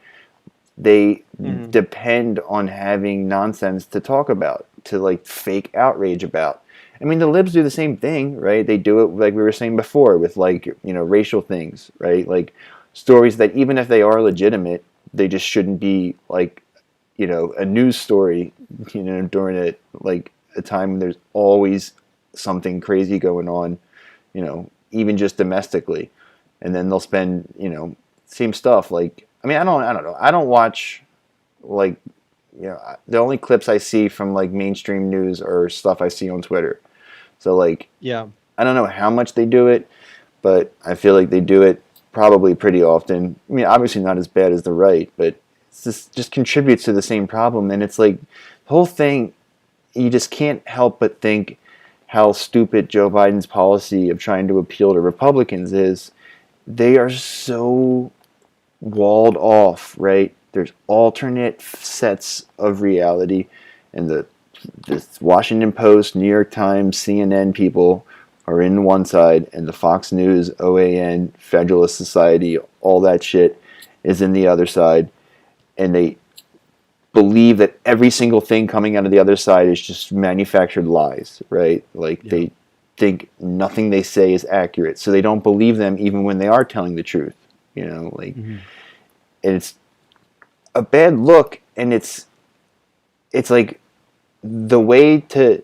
They depend on having nonsense to talk about, to like fake outrage about. I mean, the libs do the same thing, right? They do it, like we were saying before, with like, racial things, right? Like stories that even if they are legitimate, they just shouldn't be like, a news story, during a time when there's always something crazy going on, even just domestically. And then they'll spend, same stuff. Like, I mean, I don't know. I don't watch, like, the only clips I see from like mainstream news are stuff I see on Twitter. So like, yeah, I don't know how much they do it, but I feel like they do it probably pretty often. I mean, obviously not as bad as the right, but it's just contributes to the same problem. And it's like the whole thing, you just can't help but think how stupid Joe Biden's policy of trying to appeal to Republicans is. They are so walled off, right? There's alternate sets of reality, and the Washington Post, New York Times, CNN people are in one side, and the Fox News, OAN, Federalist Society, all that shit is in the other side, and they believe that every single thing coming out of the other side is just manufactured lies, right? Like, they think nothing they say is accurate, so they don't believe them even when they are telling the truth. And it's a bad look, and it's like the way to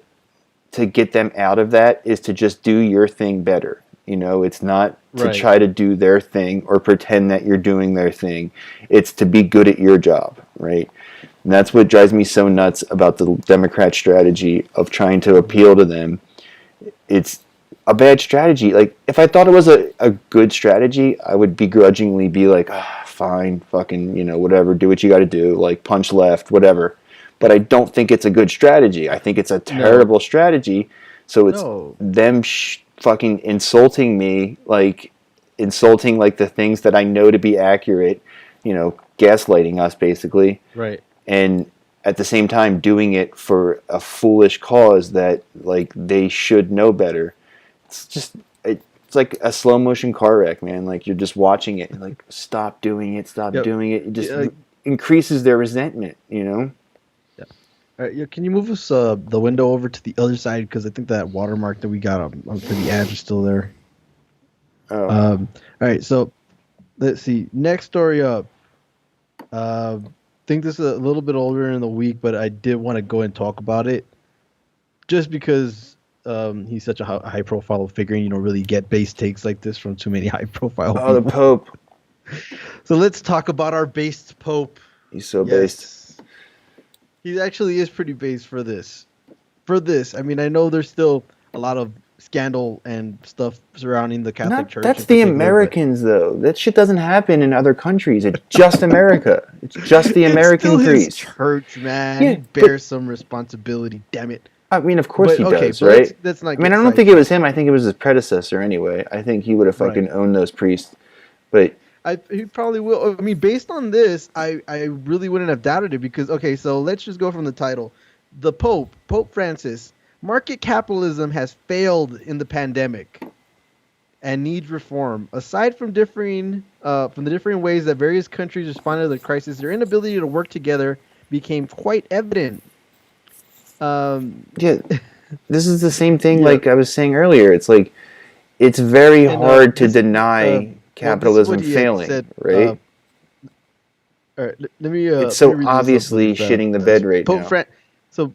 get them out of that is to just do your thing better. It's not to try to do their thing or pretend that you're doing their thing. It's to be good at your job, right? And that's what drives me so nuts about the Democrat strategy of trying to appeal to them. It's a bad strategy. Like, if I thought it was a good strategy, I would begrudgingly be like, fine, fucking, whatever, do what you got to do, like punch left, whatever. But I don't think it's a good strategy. I think it's a terrible strategy. So it's them fucking insulting me, like insulting like the things that I know to be accurate, gaslighting us basically. Right. And at the same time doing it for a foolish cause that like they should know better. It's just, it's like a slow motion car wreck, man. Like, you're just watching it and like, stop doing it, stop doing it. It just increases their resentment, Yeah. All right, can you move us the window over to the other side, because I think that watermark that we got for the ad is still there. Oh. All right, so let's see. Next story up. Think this is a little bit older in the week, but I did want to go and talk about it, just because he's such a high-profile figure, and you don't really get base takes like this from too many high-profile people. The Pope. So let's talk about our based Pope. He's so based. He actually is pretty based for this. I mean, I know there's still a lot of scandal and stuff surrounding the Catholic Church. That's the Americans, though. That shit doesn't happen in other countries. It's just America. It's just the American priest. His church, man. He bears some responsibility. Damn it. I mean, of course he does, right? Let's not I mean, I don't think it was him. I think it was his predecessor anyway. I think he would have fucking owned those priests. But he probably will. I mean, based on this, I really wouldn't have doubted it, because, okay, so let's just go from the title. The Pope Francis, market capitalism has failed in the pandemic and needs reform. Aside from the differing ways that various countries responded to the crisis, their inability to work together became quite evident. This is the same thing like I was saying earlier. It's like, it's very hard to deny Well, this is what capitalism he had failing, said. right? All right, It's let me so read this up obviously from shitting the bed right Pope now. So,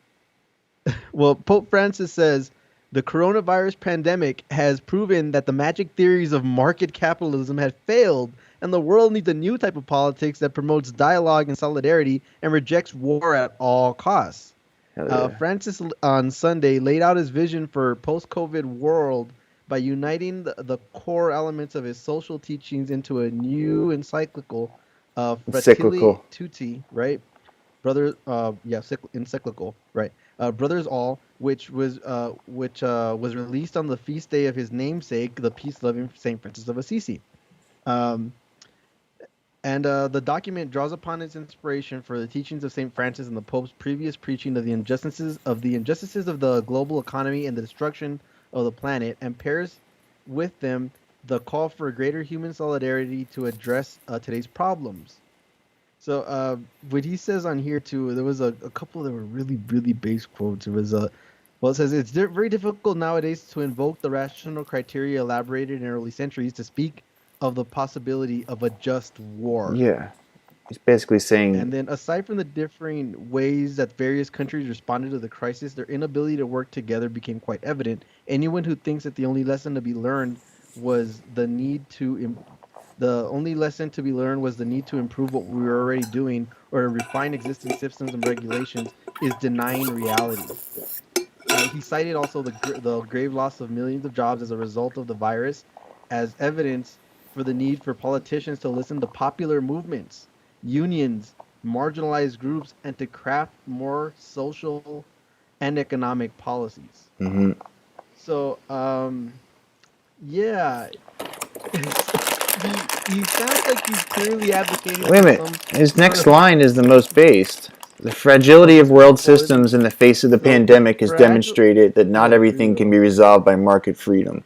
well, Pope Francis says the coronavirus pandemic has proven that the magic theories of market capitalism have failed, and the world needs a new type of politics that promotes dialogue and solidarity and rejects war at all costs. Hell yeah. Francis on Sunday laid out his vision for post-COVID world by uniting the core elements of his social teachings into a new encyclical, Fratelli Cyclical. Tutti, right? Encyclical, right? Brothers All, which was released on the feast day of his namesake, the peace-loving Saint Francis of Assisi. The document draws upon its inspiration for the teachings of Saint Francis and the Pope's previous preaching of the injustices of the global economy and the destruction of the planet, and pairs with them the call for greater human solidarity to address today's problems. So what he says on here too, there was a couple that were really, really base quotes. It was well, it says it's very difficult nowadays to invoke the rational criteria elaborated in early centuries to speak of the possibility of a just war. Yeah. He's basically saying. And then aside from the differing ways that various countries responded to the crisis, their inability to work together became quite evident. Anyone who thinks that the only lesson to be learned was the need to improve what we were already doing or to refine existing systems and regulations is denying reality. He cited also the grave loss of millions of jobs as a result of the virus as evidence for the need for politicians to listen to popular movements, unions, marginalized groups, and to craft more social and economic policies. Mm-hmm. So, yeah. He sounds like he's clearly advocating. Wait a minute. His next line is the most based. The fragility of world systems in the face of the pandemic has demonstrated that not everything can be resolved by market freedom.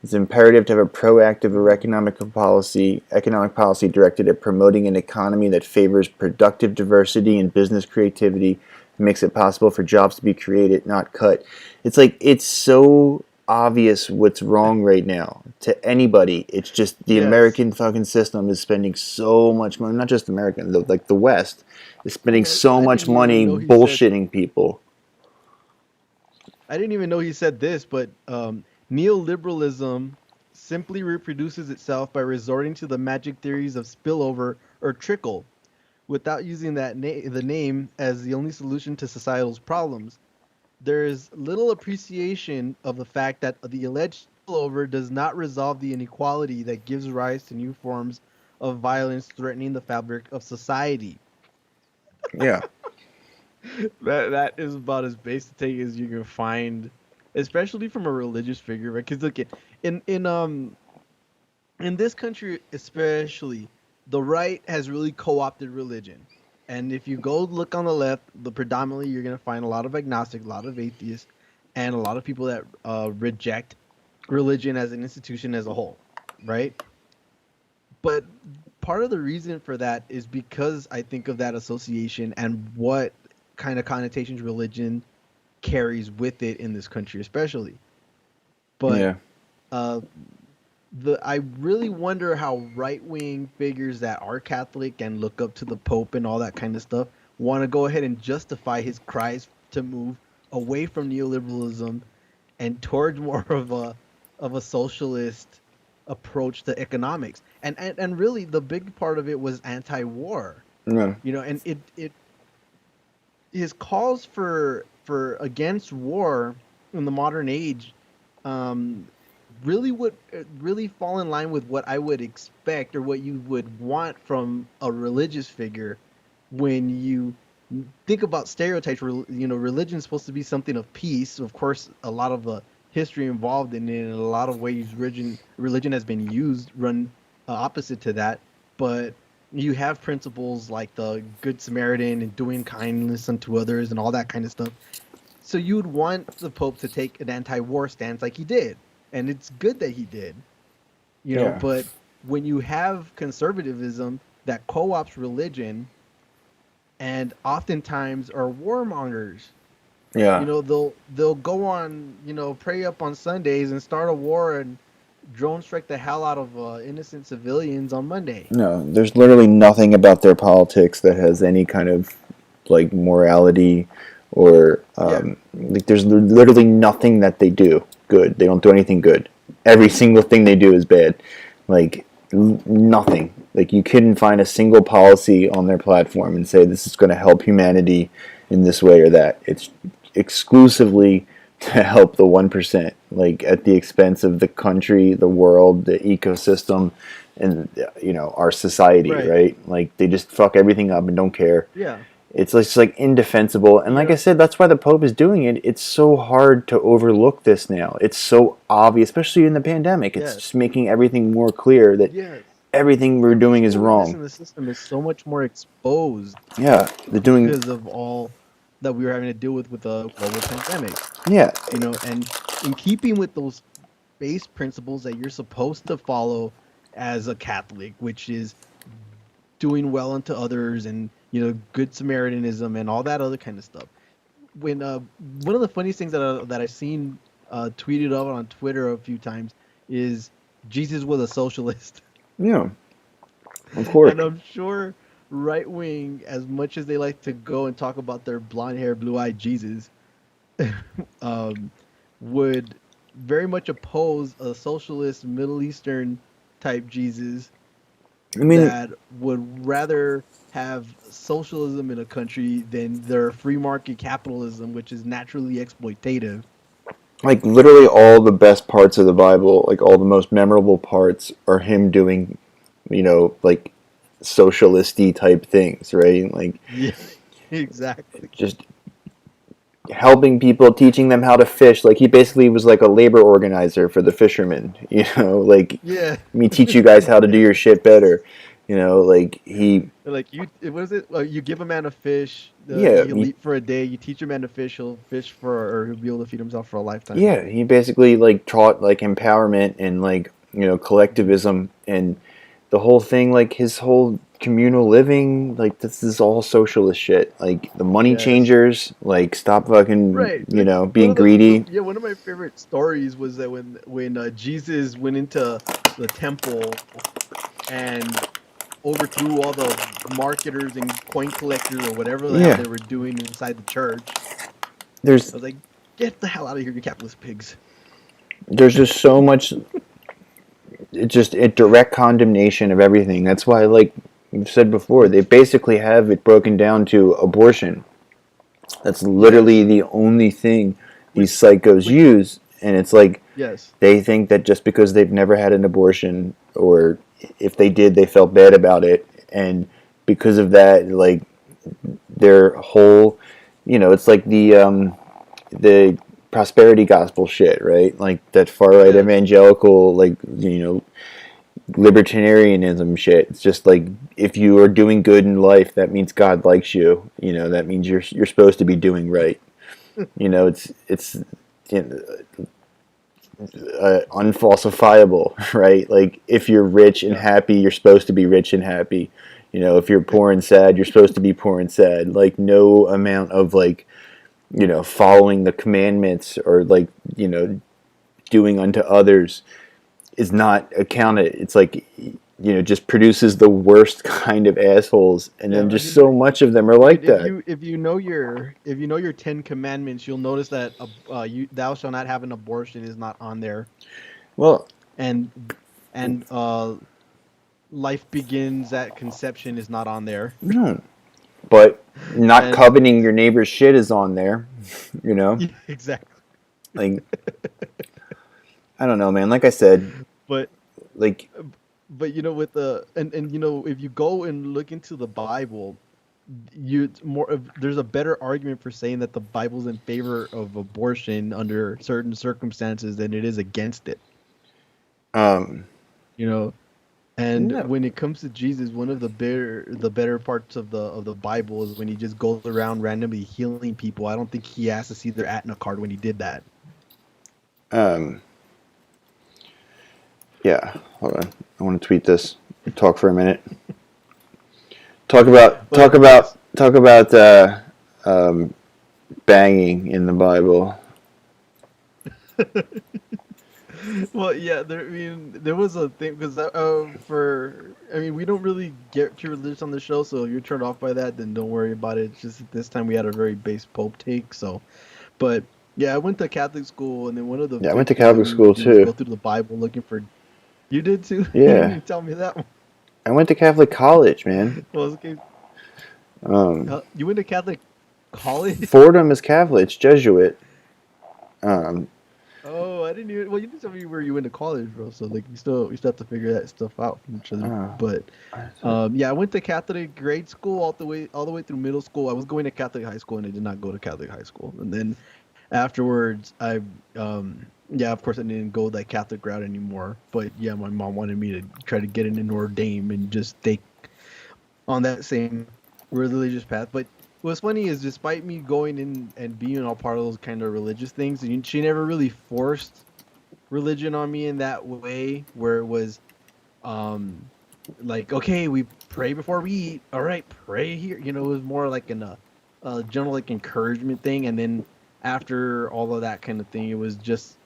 It's imperative to have a proactive economic policy directed at promoting an economy that favors productive diversity and business creativity and makes it possible for jobs to be created, not cut. It's like, it's so obvious what's wrong right now to anybody. It's just the American fucking system is spending so much money, not just American, like the West is spending so much money bullshitting people. I didn't even know he said this, but neoliberalism simply reproduces itself by resorting to the magic theories of spillover or trickle without using the name as the only solution to societal problems. There is little appreciation of the fact that the alleged spillover does not resolve the inequality that gives rise to new forms of violence threatening the fabric of society. Yeah. That is about as base to take as you can find, especially from a religious figure, right? Because look, in this country especially, the right has really co-opted religion. And if you go look on the left, predominantly you're going to find a lot of agnostic, a lot of atheists, and a lot of people that reject religion as an institution as a whole, right? But part of the reason for that is because I think of that association and what kind of connotations religion carries with it in this country, especially. But I really wonder how right-wing figures that are Catholic and look up to the Pope and all that kind of stuff want to go ahead and justify his cries to move away from neoliberalism and towards more of a socialist approach to economics. And really the big part of it was anti-war. Yeah. You know, and it his calls for against war in the modern age really fall in line with what I would expect or what you would want from a religious figure when you think about stereotypes. You know, religion is supposed to be something of peace. Of course, a lot of the history involved in it, in a lot of ways, religion has been used run opposite to that. But you have principles like the Good Samaritan and doing kindness unto others and all that kind of stuff. So you would want the Pope to take an anti-war stance like he did. And it's good that he did, you know, but when you have conservatism that co-ops religion and oftentimes are warmongers, you know, they'll go on, you know, pray up on Sundays and start a war drone strike the hell out of innocent civilians on Monday. No, there's literally nothing about their politics that has any kind of like morality or like there's literally nothing that they do good. They don't do anything good. Every single thing they do is bad. Like nothing. Like you couldn't find a single policy on their platform and say this is going to help humanity in this way or that. It's exclusively to help the 1%, like at the expense of the country, the world, the ecosystem, and our society, right? Like they just fuck everything up and don't care. Yeah. It's just like indefensible. And like I said, that's why the Pope is doing it. It's so hard to overlook this now. It's so obvious, especially in the pandemic. It's just making everything more clear that everything we're doing is wrong. The system is so much more exposed. Yeah, they're doing because of all that we were having to deal with the global pandemic. Yeah. And in keeping with those base principles that you're supposed to follow as a Catholic, which is doing well unto others and good Samaritanism and all that other kind of stuff. When one of the funniest things that I've seen tweeted up on Twitter a few times is Jesus was a socialist. Yeah, of course. And I'm sure right wing, as much as they like to go and talk about their blonde hair, blue eyed Jesus, would very much oppose a socialist Middle Eastern type Jesus. That would rather have socialism in a country than their free market capitalism, which is naturally exploitative. Like literally all the best parts of the Bible, like all the most memorable parts are him doing, like socialist-y type things, right? Like exactly. Just helping people, teaching them how to fish. Like he basically was like a labor organizer for the fishermen, like let me teach you guys how to do your shit better. Like he you give a man a fish, he'll eat for a day, you teach a man to fish, he'll be able to feed himself for a lifetime. Yeah, he basically like taught like empowerment and like collectivism and the whole thing, like his whole communal living, like this is all socialist shit. Like the money changers, like stop fucking being greedy. One of my favorite stories was that when Jesus went into the temple and overthrew all the marketers and coin collectors or whatever the hell they were doing inside the church. I was like, get the hell out of here, you capitalist pigs. There's just so much. It's just a direct condemnation of everything. That's why, like we've said before, they basically have it broken down to abortion. That's literally the only thing these psychos use, and it's like they think that just because they've never had an abortion, or if they did, they felt bad about it, and because of that, like their whole, it's like the prosperity gospel shit, right? Like that far right evangelical, like libertarianism shit. It's just like if you are doing good in life, that means God likes you. That means you're supposed to be doing right. It's unfalsifiable, right? Like if you're rich and happy, you're supposed to be rich and happy. If you're poor and sad, you're supposed to be poor and sad. Like no amount of like following the commandments or like doing unto others is not accounted. It's like just produces the worst kind of assholes, and then just so much of them are like that. If you know your 10 commandments, you'll notice that thou shalt not have an abortion is not on there. Well, and life begins at conception is not on there. No. But not coveting your neighbor's shit is on there, Exactly. Like, I don't know, man. Like I said, but like, with the if you go and look into the Bible, there's a better argument for saying that the Bible's in favor of abortion under certain circumstances than it is against it. And when it comes to Jesus, one of the better parts of the Bible is when he just goes around randomly healing people. I don't think he has to see their Aetna card when he did that. Yeah, hold on. I want to tweet this. Talk for a minute. Talk about banging in the Bible. Well, yeah, there was a thing because we don't really get too religious on the show, so if you're turned off by that, then don't worry about it. It's just this time we had a very base Pope take, so. But yeah, I went to Catholic school, and then one of the Yeah, I big went to things that Catholic we would school do was go too. through the Bible looking for. You did too? You didn't Yeah, even tell me that one. I went to Catholic college, man. Well, okay. Um, You went to Catholic college? Fordham is Catholic, it's Jesuit. Um, Oh, I didn't even. Well, you didn't tell me where you went to college, bro. So like, you still have to figure that stuff out from each other. oh, But I thought- yeah, I went to Catholic grade school all the way through middle school. I was going to Catholic high school, and I did not go to Catholic high school. And then afterwards, yeah, of course, I didn't go that Catholic route anymore. But yeah, my mom wanted me to try to get an ordained and just stay on that same religious path. But what's funny is, despite me going in and being all part of those kind of religious things, she never really forced religion on me in that way, where it was um like, okay, we pray before we eat. All right, pray here. It was more like a general like encouragement thing, and then after all of that kind of thing, it was just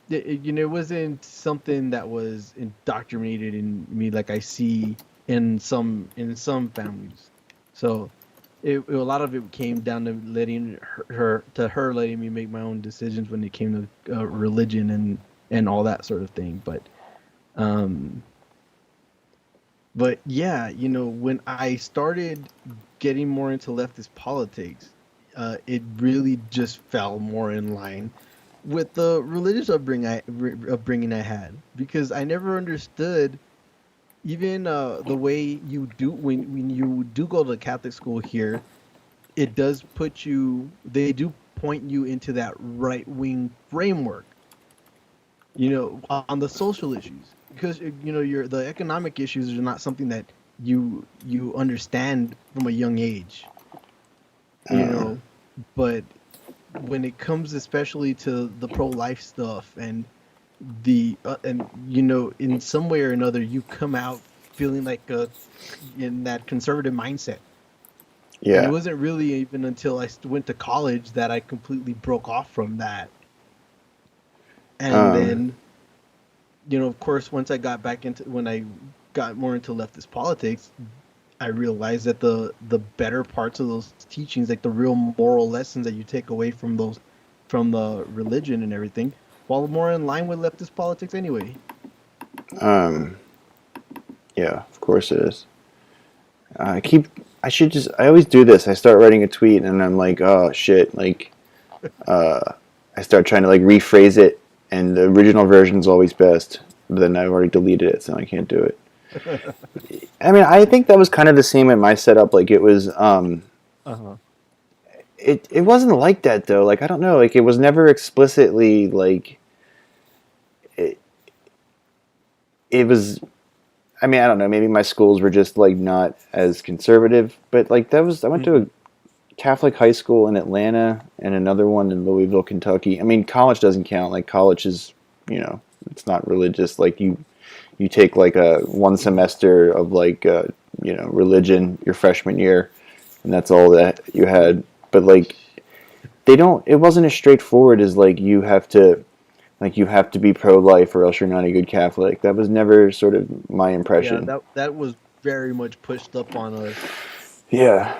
it wasn't something that was indoctrinated in me like I see in some families. So a lot of it came down to letting her letting me make my own decisions when it came to religion and all that sort of thing. Um, but yeah, when I started getting more into leftist politics, it really just fell more in line with the religious upbringing I had, because I never understood even the way you do when you do go to Catholic school here. It does they do point you into that right wing framework, on the social issues, because the economic issues are not something that you understand from a young age, you uh, know, but when it comes especially to the pro-life stuff and in some way or another you come out feeling like in that conservative mindset. And it yeah. wasn't really even until I went to college that I completely broke off from that. And Um, then, of course, once I got when I got more into leftist politics, I realized that the better parts of those teachings, like the real moral lessons that you take away from the religion and everything, fall more in line with leftist politics anyway. um, yeah, of course it is. I always do this. I start writing a tweet and I'm like, oh shit, like, uh, I start trying to like rephrase it, and the original version's always best. But then I've already deleted it, so I can't do it. I mean, I think that was kind of the same in my setup. Like it was, Uh-huh. it wasn't like that though. Like I don't know. Like it was never explicitly like it. It was. I mean, I don't know. Maybe my schools were just like not as conservative, but like that was. I went to a Mhm. Catholic high school in Atlanta and another one in Louisville, Kentucky. I mean, college doesn't count. Like college is, it's not religious. Like you take like a one semester of like religion your freshman year, and that's all that you had. But like they don't. It wasn't as straightforward as like you have to be pro life or else you're not a good Catholic. That was never sort of my Yeah, impression. that was very much pushed up on us. Yeah.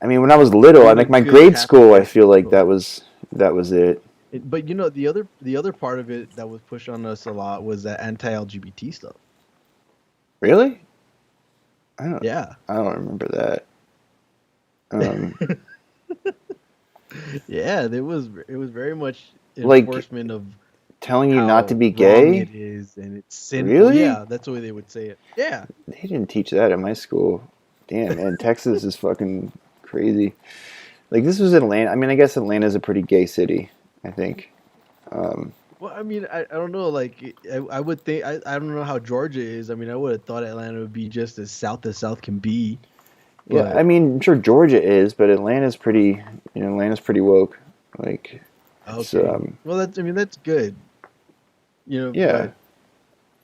I mean, when I was little, I Being a like my good grade Catholic school. I was feel like difficult. that was it. But the other part of it that was pushed on us a lot was that anti-LGBT stuff. Really? I don't. Yeah. I don't remember that. Um, Yeah, it was very much like enforcement of telling you not to how be wrong it gay. is and it's sinful. Really? Yeah, that's the way they would say it. Yeah. They didn't teach that at my school. Damn, man, Texas is fucking crazy. Like this was Atlanta. I mean, I guess Atlanta's a pretty gay city. I think. Um, Well, I mean, I don't know. Like, I would think I don't know how Georgia is. I mean, I would have thought Atlanta would be just as south can be, yeah, I but mean, sure Georgia is, but Atlanta's pretty woke. Like, it's okay. Well, that's good. yeah. But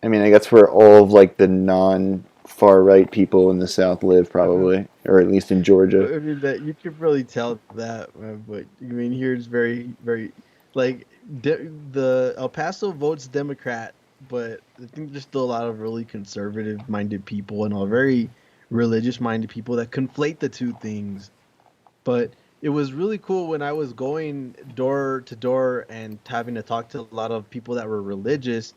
I mean, I guess where all of like the non far right people in the South live, probably, or at least in Georgia. I mean that you could really tell that, but I mean here it's very, very like the El Paso votes Democrat, but I think there's still a lot of really conservative-minded people and all very religious-minded people that conflate the two things. But it was really cool when I was going door to door and having to talk to a lot of people that were religious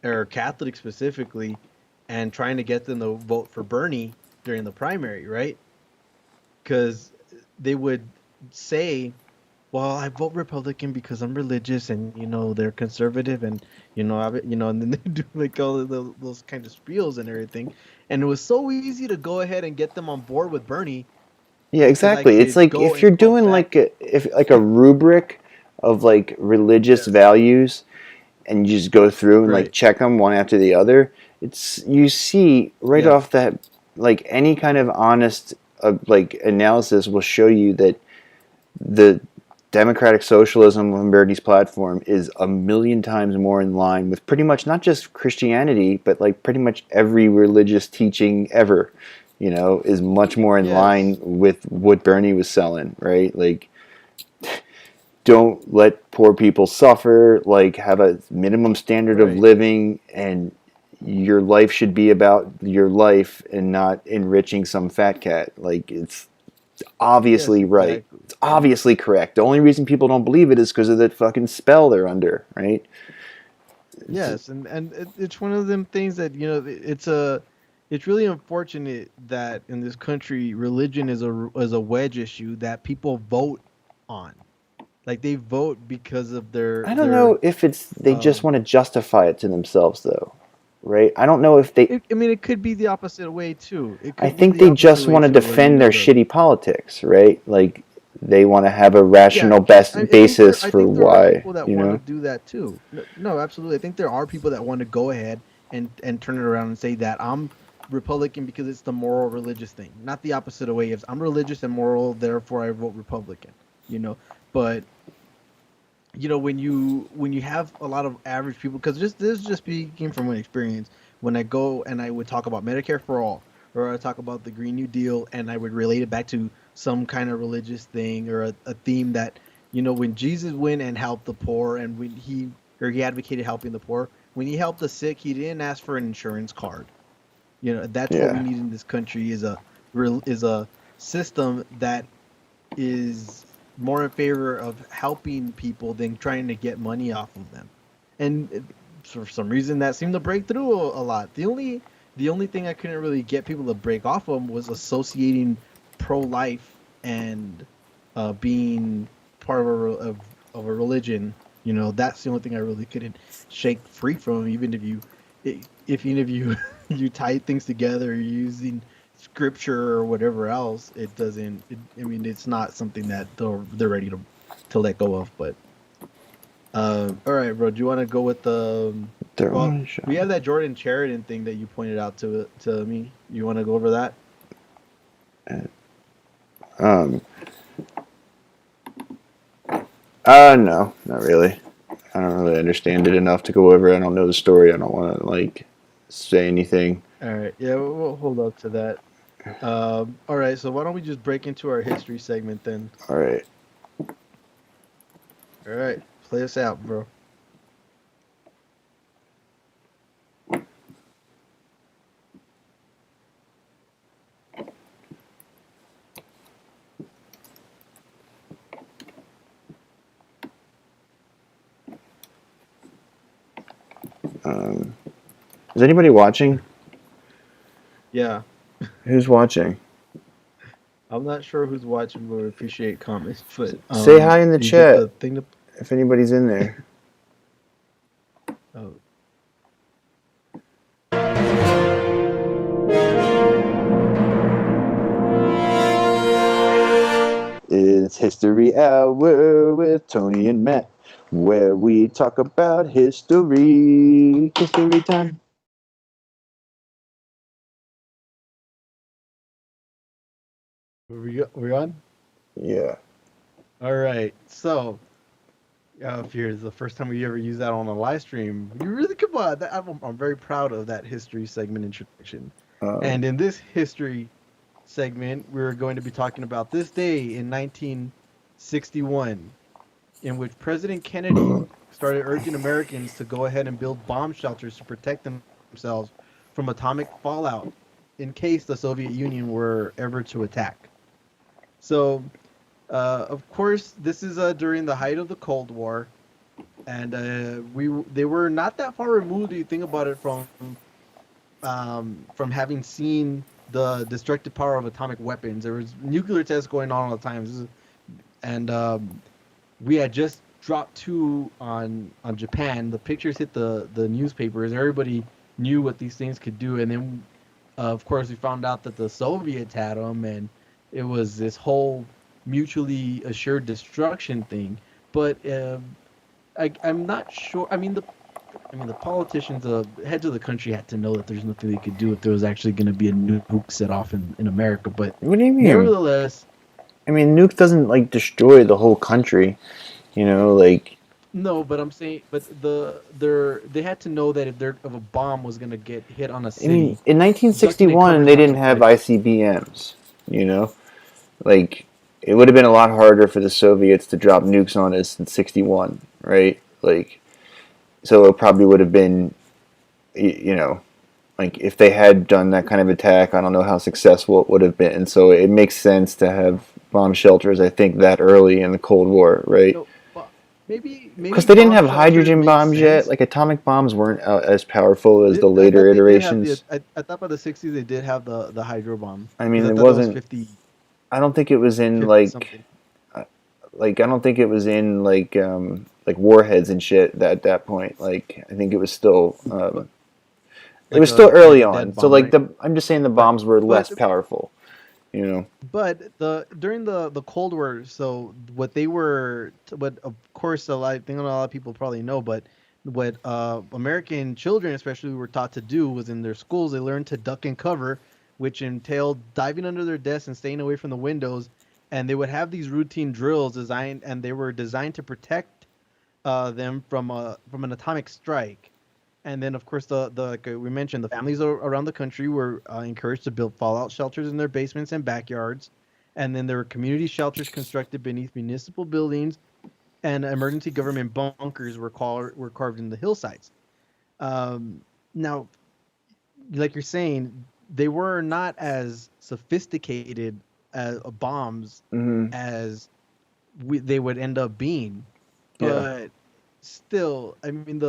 or Catholic specifically, and trying to get them to vote for Bernie during the primary, right? Because they would say, well, I vote Republican because I'm religious, and they're conservative, and and then they do like all of those kind of spiels and everything, and it was so easy to go ahead and get them on board with Bernie Yeah, because I exactly. It's could like go if and you're quote doing back. like a rubric of like religious Yes, values, and you just go through and like right. check them one after the other. You see right Yes, off that, like any kind of honest like analysis will show you that the democratic socialism on Bernie's platform is a million times more in line with pretty much not just Christianity, but like pretty much every religious teaching ever. Is much more in line yes, with what Bernie was selling, right? Like, don't let poor people suffer, like, have a minimum standard of right. living, and your life should be about your life and not enriching some fat cat. Like, it's Yes, obviously right. exactly. It's obviously correct. The only reason people don't believe it is because of that fucking spell they're under, right? It's, Yes, and it's one of them things that it's really unfortunate that in this country religion is a wedge issue that people vote on. Like they vote because of I don't know if they just um want to justify it to themselves, though, right? I don't know if they. I mean, it could be the opposite way too. It I could be think the they opposite just way want to too, where defend their shitty politics, right? Like they want to have a yeah, rational best basis I for think there are why, people that you want to know? do that too. No, no, absolutely. I think there are people that want to go ahead and turn it around and say that I'm Republican because it's the moral religious thing, not the opposite way. If I'm religious and moral, therefore I vote Republican. You know, but when you have a lot of average people, because this is just speaking from my experience, when I go and I would talk about Medicare for all, or I talk about the Green New Deal, and I would relate it back to some kind of religious thing or a theme that when Jesus went and helped the poor, and when he advocated helping the poor, when he helped the sick, he didn't ask for an insurance card. That's what we Yeah. need in this country is a system that is more in favor of helping people than trying to get money off of them. And for some reason that seemed to break through a lot. The only thing I couldn't really get people to break off of was associating pro-life and being part of a religion. That's the only thing I really couldn't shake free from. Even if you you tie things together using scripture or whatever else, it doesn't. I mean, it's not something that they're ready to let go of. But all right, bro. Do you want to go with the? Their Well, own show. we have that Jordan Sheridan thing that you pointed out to me. You want to go over that? Um, no, not really. I don't really understand it enough to go over it. I don't know the story. I don't want to, like, say anything. All right. Yeah, we'll hold up to that. All right. So why don't we just break into our history segment then? All right. All right. Play us out, bro. Is anybody watching? Yeah. Who's watching? I'm not sure who's watching, but we appreciate comments. But Say hi in the you get the chat thing to. if anybody's in there. Oh. It's History Hour with Tony and Matt, where we talk about history. History time. We on? Yeah. All right. So, if here's the first time we ever use that on a live stream, you really come on. I'm very proud of that history segment introduction. And in this history segment, we're going to be talking about this day in 1961, in which President Kennedy started urging Americans to go ahead and build bomb shelters to protect themselves from atomic fallout in case the Soviet Union were ever to attack. So, of course, this is during the height of the Cold War, and they were not that far removed. You think about it from having seen the destructive power of atomic weapons. There was nuclear tests going on all the time, and we had just dropped two on Japan. The pictures hit the newspapers. Everybody knew what these things could do, and then of course we found out that the Soviets had them, and it was this whole mutually assured destruction thing. But I'm not sure. I mean, the politicians, the heads of the country, had to know that there's nothing they could do if there was actually going to be a nuke set off in America. But What do you mean? nevertheless, I mean, nuke doesn't like destroy the whole country. You know, like no. But I'm saying, but they had to know that if a bomb was going to get hit on a I city. mean, in 1961 they didn't have ICBMs. You know, like it would have been a lot harder for the Soviets to drop nukes on us in '61, right? Like, so it probably would have been, you know, like if they had done that kind of attack, I don't know how successful it would have been. And so it makes sense to have bomb shelters, I think, that early in the Cold War, right? No, maybe Because they didn't have bomb hydrogen shelter bombs makes yet. sense. Like atomic bombs weren't as powerful as I the thought later they did have iterations. I thought by the 60s they did have the hydro bomb. I mean, 'Cause I it thought that was wasn't. 50 I don't think it was in something. like I don't think it was in like warheads and shit at that point. Like I think it was still it was still early like a dead on. So bomb, like right? I'm just saying the bombs were less But powerful. You know. but during the Cold War, so what they were, what of course I think a lot of people probably know, but what American children especially were taught to do was in their schools they learned to duck and cover, which entailed diving under their desks and staying away from the windows, and they would have these routine drills designed, and they were designed to protect them from an atomic strike. And then, of course, like we mentioned, the families around the country were encouraged to build fallout shelters in their basements and backyards. And then there were community shelters constructed beneath municipal buildings, and emergency government bunkers were carved in the hillsides. Now, like you're saying, they were not as sophisticated as bombs Mm-hmm. as they would end up being, Yeah. but still, I mean,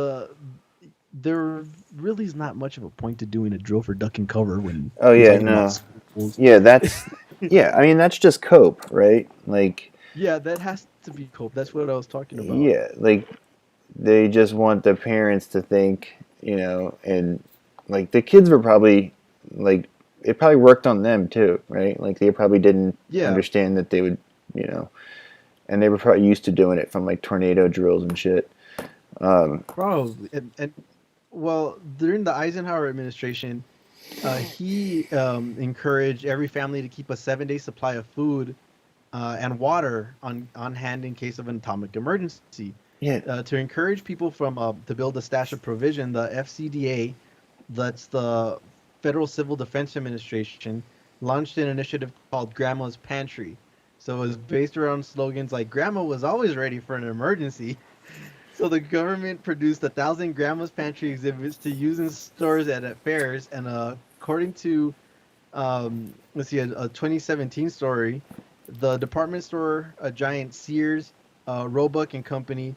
there really is not much of a point to doing a drill for duck and cover when Oh we're yeah, talking about no. schools. Yeah, that's yeah. I mean, that's just cope, right? Like Yeah, that has to be cope. That's what I was talking about. yeah, like they just want the parents to think, you know, and like the kids were probably like it probably worked on them too, right? Like they probably didn't Yeah. understand that they would, you know, and they were probably used to doing it from like tornado drills and shit. Probably. And well, during the Eisenhower administration, he encouraged every family to keep a 7-day supply of food and water on hand in case of an atomic emergency. Yeah. To encourage people to build a stash of provision, the FCDA, that's the Federal Civil Defense Administration, launched an initiative called Grandma's Pantry. So it was based around slogans like "Grandma was always ready for an emergency." So the government produced 1,000 Grandma's Pantry exhibits to use in stores and at fairs. And according to, let's see, a 2017 story, the department store giant Sears, Roebuck and Company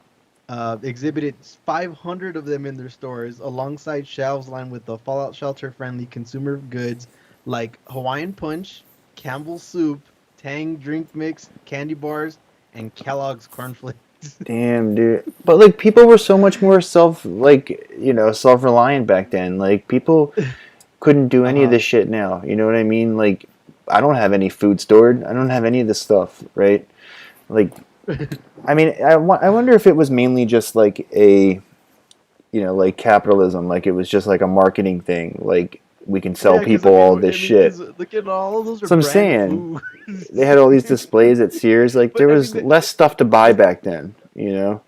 exhibited 500 of them in their stores alongside shelves lined with the fallout shelter-friendly consumer goods like Hawaiian Punch, Campbell's Soup, Tang drink mix, candy bars, and Kellogg's cornflakes. Damn, dude. But like people were so much more self-reliant back then. Like people couldn't do any of this shit now. You know what I mean? Like I don't have any food stored. I don't have any of this stuff, right? Like I mean, I wonder if it was mainly just like like capitalism, like it was just like a marketing thing. Like we can sell people all this shit. Look at all those. So I'm saying they had all these displays at Sears. Like there was less stuff to buy back then, you know.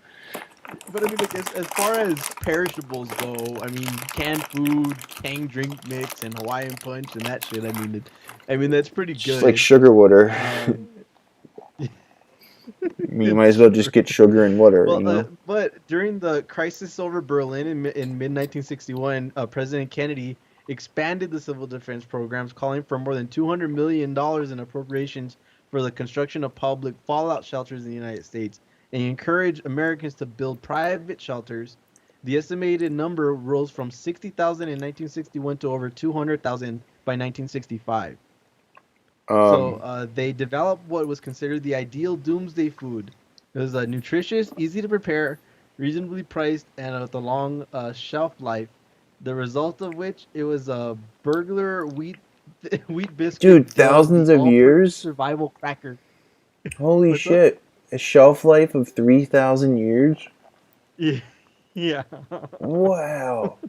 But I mean, like as far as perishables go, I mean, canned food, Tang drink mix, and Hawaiian Punch and that shit. I mean, that's pretty good. Just like sugar water. You might as well just get sugar and water, Well, you know? but during the crisis over Berlin in mid 1961, President Kennedy expanded the civil defense programs, calling for more than $200 million in appropriations for the construction of public fallout shelters in the United States, and he encouraged Americans to build private shelters. The estimated number rose from 60,000 in 1961 to over 200,000 by 1965. So Um, they developed what was considered the ideal doomsday food. It was nutritious, easy to prepare, reasonably priced, and with a long shelf life. The result of which it was a burglar wheat dude, biscuit dubbed the thousands of all-purpose years? survival cracker. Holy What's up? shit. A shelf life of 3,000 years? Yeah, yeah. Wow.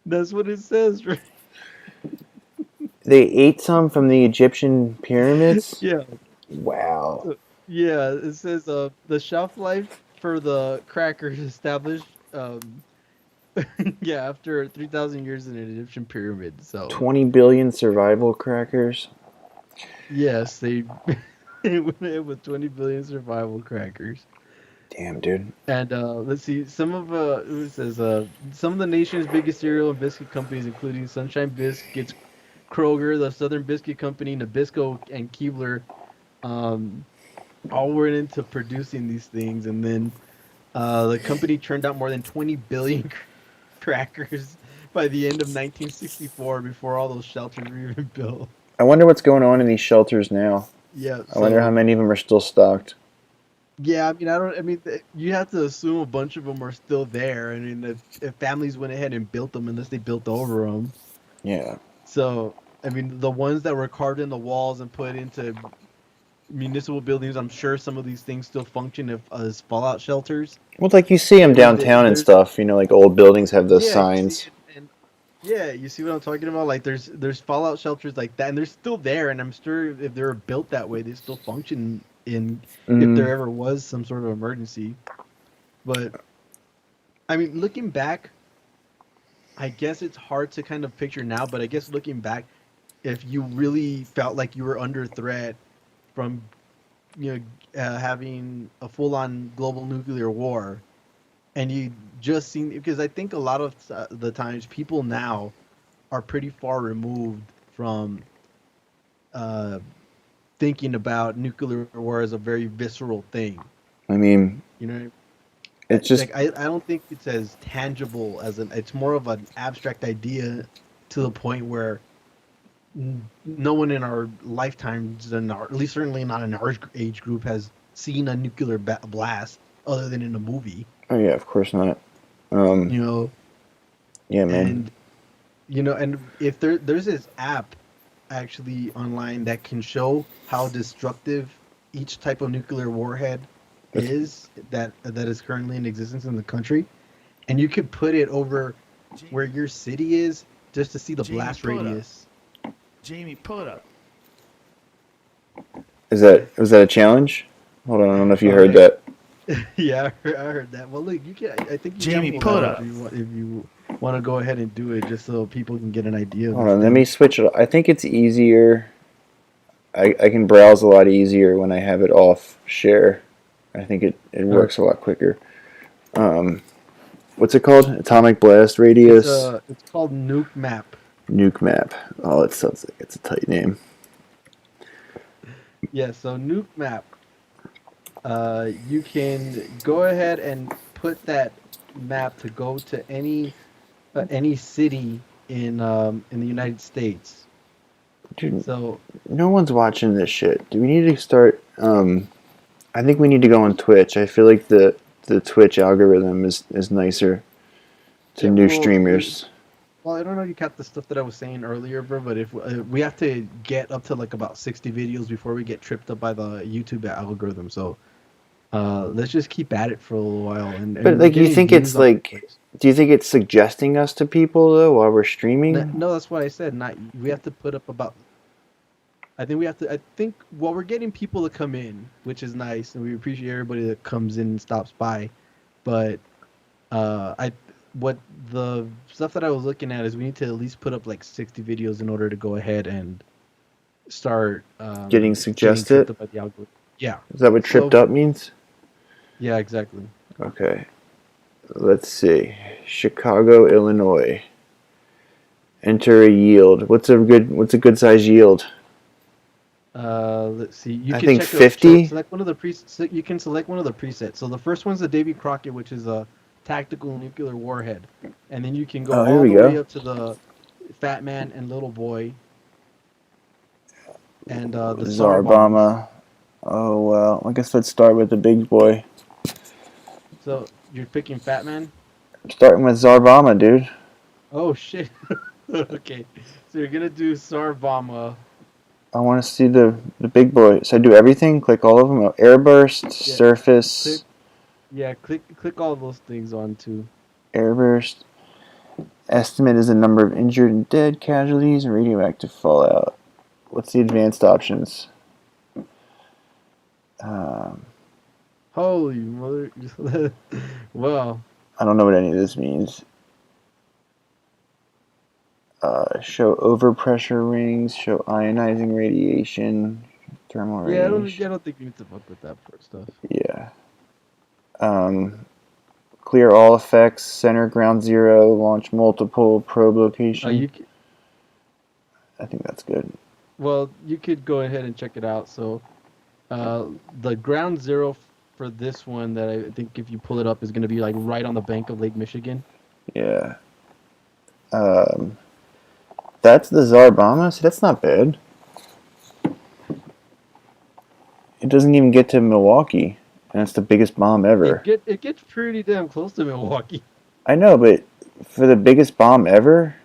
That's what it says, right? They ate some from the Egyptian pyramids? Yeah. Wow. Yeah, it says the shelf life for the crackers established yeah, after 3,000 years in an Egyptian pyramid. So 20 billion survival crackers? yes, they went in with 20 billion survival crackers. Damn, dude. And let's see, some of it says some of the nation's biggest cereal and biscuit companies, including Sunshine Biscuits, Kroger, the Southern Biscuit Company, Nabisco, and Keebler, um, all went into producing these things, and then the company turned out more than 20 billion crackers by the end of 1964, before all those shelters were even built. I wonder what's going on in these shelters now. Yeah, I wonder how many of them are still stocked. yeah, I mean, you have to assume a bunch of them are still there. I mean, if families went ahead and built them, unless they built over them. Yeah. So, I mean, the ones that were carved in the walls and put into municipal buildings, I'm sure some of these things still function as fallout shelters. Well, like you see them I mean, downtown and stuff, you know, like old buildings have those yeah, signs. yeah, you see what I'm talking about? Like, there's fallout shelters like that, and they're still there. And I'm sure if they're built that way, they still function if there ever was some sort of emergency. But I mean, looking back, I guess it's hard to kind of picture now. But I guess looking back, if you really felt like you were under threat from, having a full-on global nuclear war, and you just seen, because I think a lot of the times people now are pretty far removed from thinking about nuclear war as a very visceral thing. I mean, You know, it's just, like I don't think it's as tangible as it's more of an abstract idea, to the point where no one in our lifetimes, at least certainly not in our age group, has seen a nuclear blast other than in a movie. oh yeah, of course not. You know, Yeah, man. and and if there's this app actually online that can show how destructive each type of nuclear warhead is that is currently in existence in the country, and you could put it over where your city is just to see the blast radius. Jamie, pull it up. Was that a challenge? Hold on, I don't know if you heard that. Yeah, I heard that. Well, look, you can. I think you Jamie, can pull it up up. if you want to go ahead and do it, just so people can get an idea. Hold on, let me switch it. I think it's easier. I can browse a lot easier when I have it off share. I think it works a lot quicker. What's it called? Atomic Blast Radius? It's called Nuke Map. Nuke Map. Oh, it sounds like it's a tight name. Yeah, so Nuke Map. You can go ahead and put that map to go to any city in the United States. Dude, So no one's watching this shit. Do we need to start? I think we need to go on Twitch. I feel like the Twitch algorithm is nicer to new streamers. Well, I don't know if you caught the stuff that I was saying earlier, bro, but if we have to get up to like about 60 videos before we get tripped up by the YouTube algorithm. So let's just keep at it for a little while. But like, you think it's like, do you think it's suggesting us to people though while we're streaming? No, that's what I said. We have to put up about. I think while we're getting people to come in, which is nice, and we appreciate everybody that comes in and stops by, but what the stuff that I was looking at is we need to at least put up like 60 videos in order to go ahead and start Getting suggested? tripped up by the algorithm. Yeah. Is that what tripped So up means? yeah, exactly. Okay. Let's see. Chicago, Illinois. Enter a yield. What's a good size yield? Let's see. You I can think check 50. select one of the you can select one of the presets. So the first one's the Davy Crockett, which is a tactical nuclear warhead, and then you can go Oh, here all we the way go. up to the Fat Man and Little Boy, and the SAR bombs. Zarbama. Oh well, I guess let's start with the big boy. So you're picking Fat Man? Starting with Zarbama, dude. Oh shit. Okay. So you're gonna do SAR bomber. I want to see the big boy. So I do everything. Click all of them. Oh, airburst, Yeah. surface. Click all those things on too. Airburst. Estimate is the number of injured and dead casualties and radioactive fallout. What's the advanced options? Holy mother. Well. I don't know what any of this means. Show overpressure rings. Show ionizing radiation. Thermal radiation. I don't think you need to fuck with that stuff. Yeah. Clear all effects. Center ground zero. Launch multiple probe location. I think that's good. Well, you could go ahead and check it out. So, the ground zero for this one that I think if you pull it up is going to be like right on the bank of Lake Michigan. Yeah. That's the Zarbama. See, that's not bad. It doesn't even get to Milwaukee, and it's the biggest bomb ever. It gets pretty damn close to Milwaukee. I know, but for the biggest bomb ever,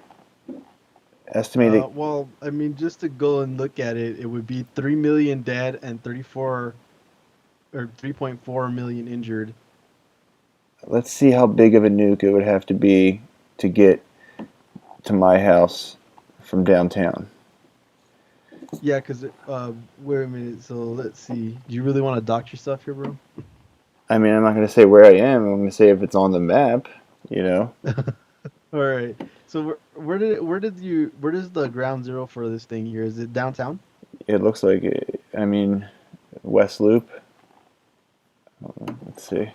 estimated. Well, I mean, just to go and look at it, it would be 3 million dead and 3.4 million injured. Let's see how big of a nuke it would have to be to get to my house from downtown. Yeah, because, wait a minute, so let's see. Do you really want to dox yourself here, bro? I mean, I'm not going to say where I am. I'm going to say if it's on the map, you know? All right. So where does the ground zero for this thing here? Is it downtown? It looks like it. I mean, West Loop. Let's see.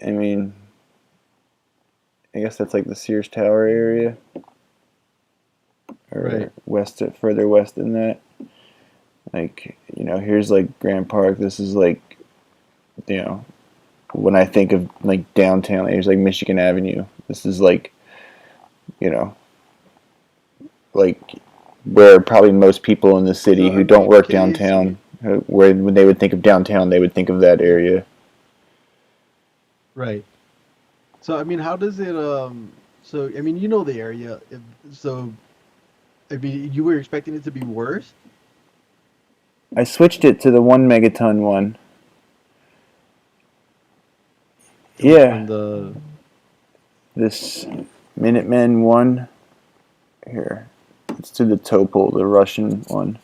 I mean, I guess that's like the Sears Tower area. Or right. Further west than that. Like, you know, here's like Grand Park. This is like, you know, when I think of like downtown, here's like Michigan Avenue. This is like, you know, like where probably most people in the city who don't work downtown, where when they would think of downtown, they would think of that area. Right. So I mean, how does it? So I mean, you know the area. So I mean, you were expecting it to be worse? I switched it to the 1 megaton one. Yeah. This Minutemen one. Here. It's to the Topol, the Russian one.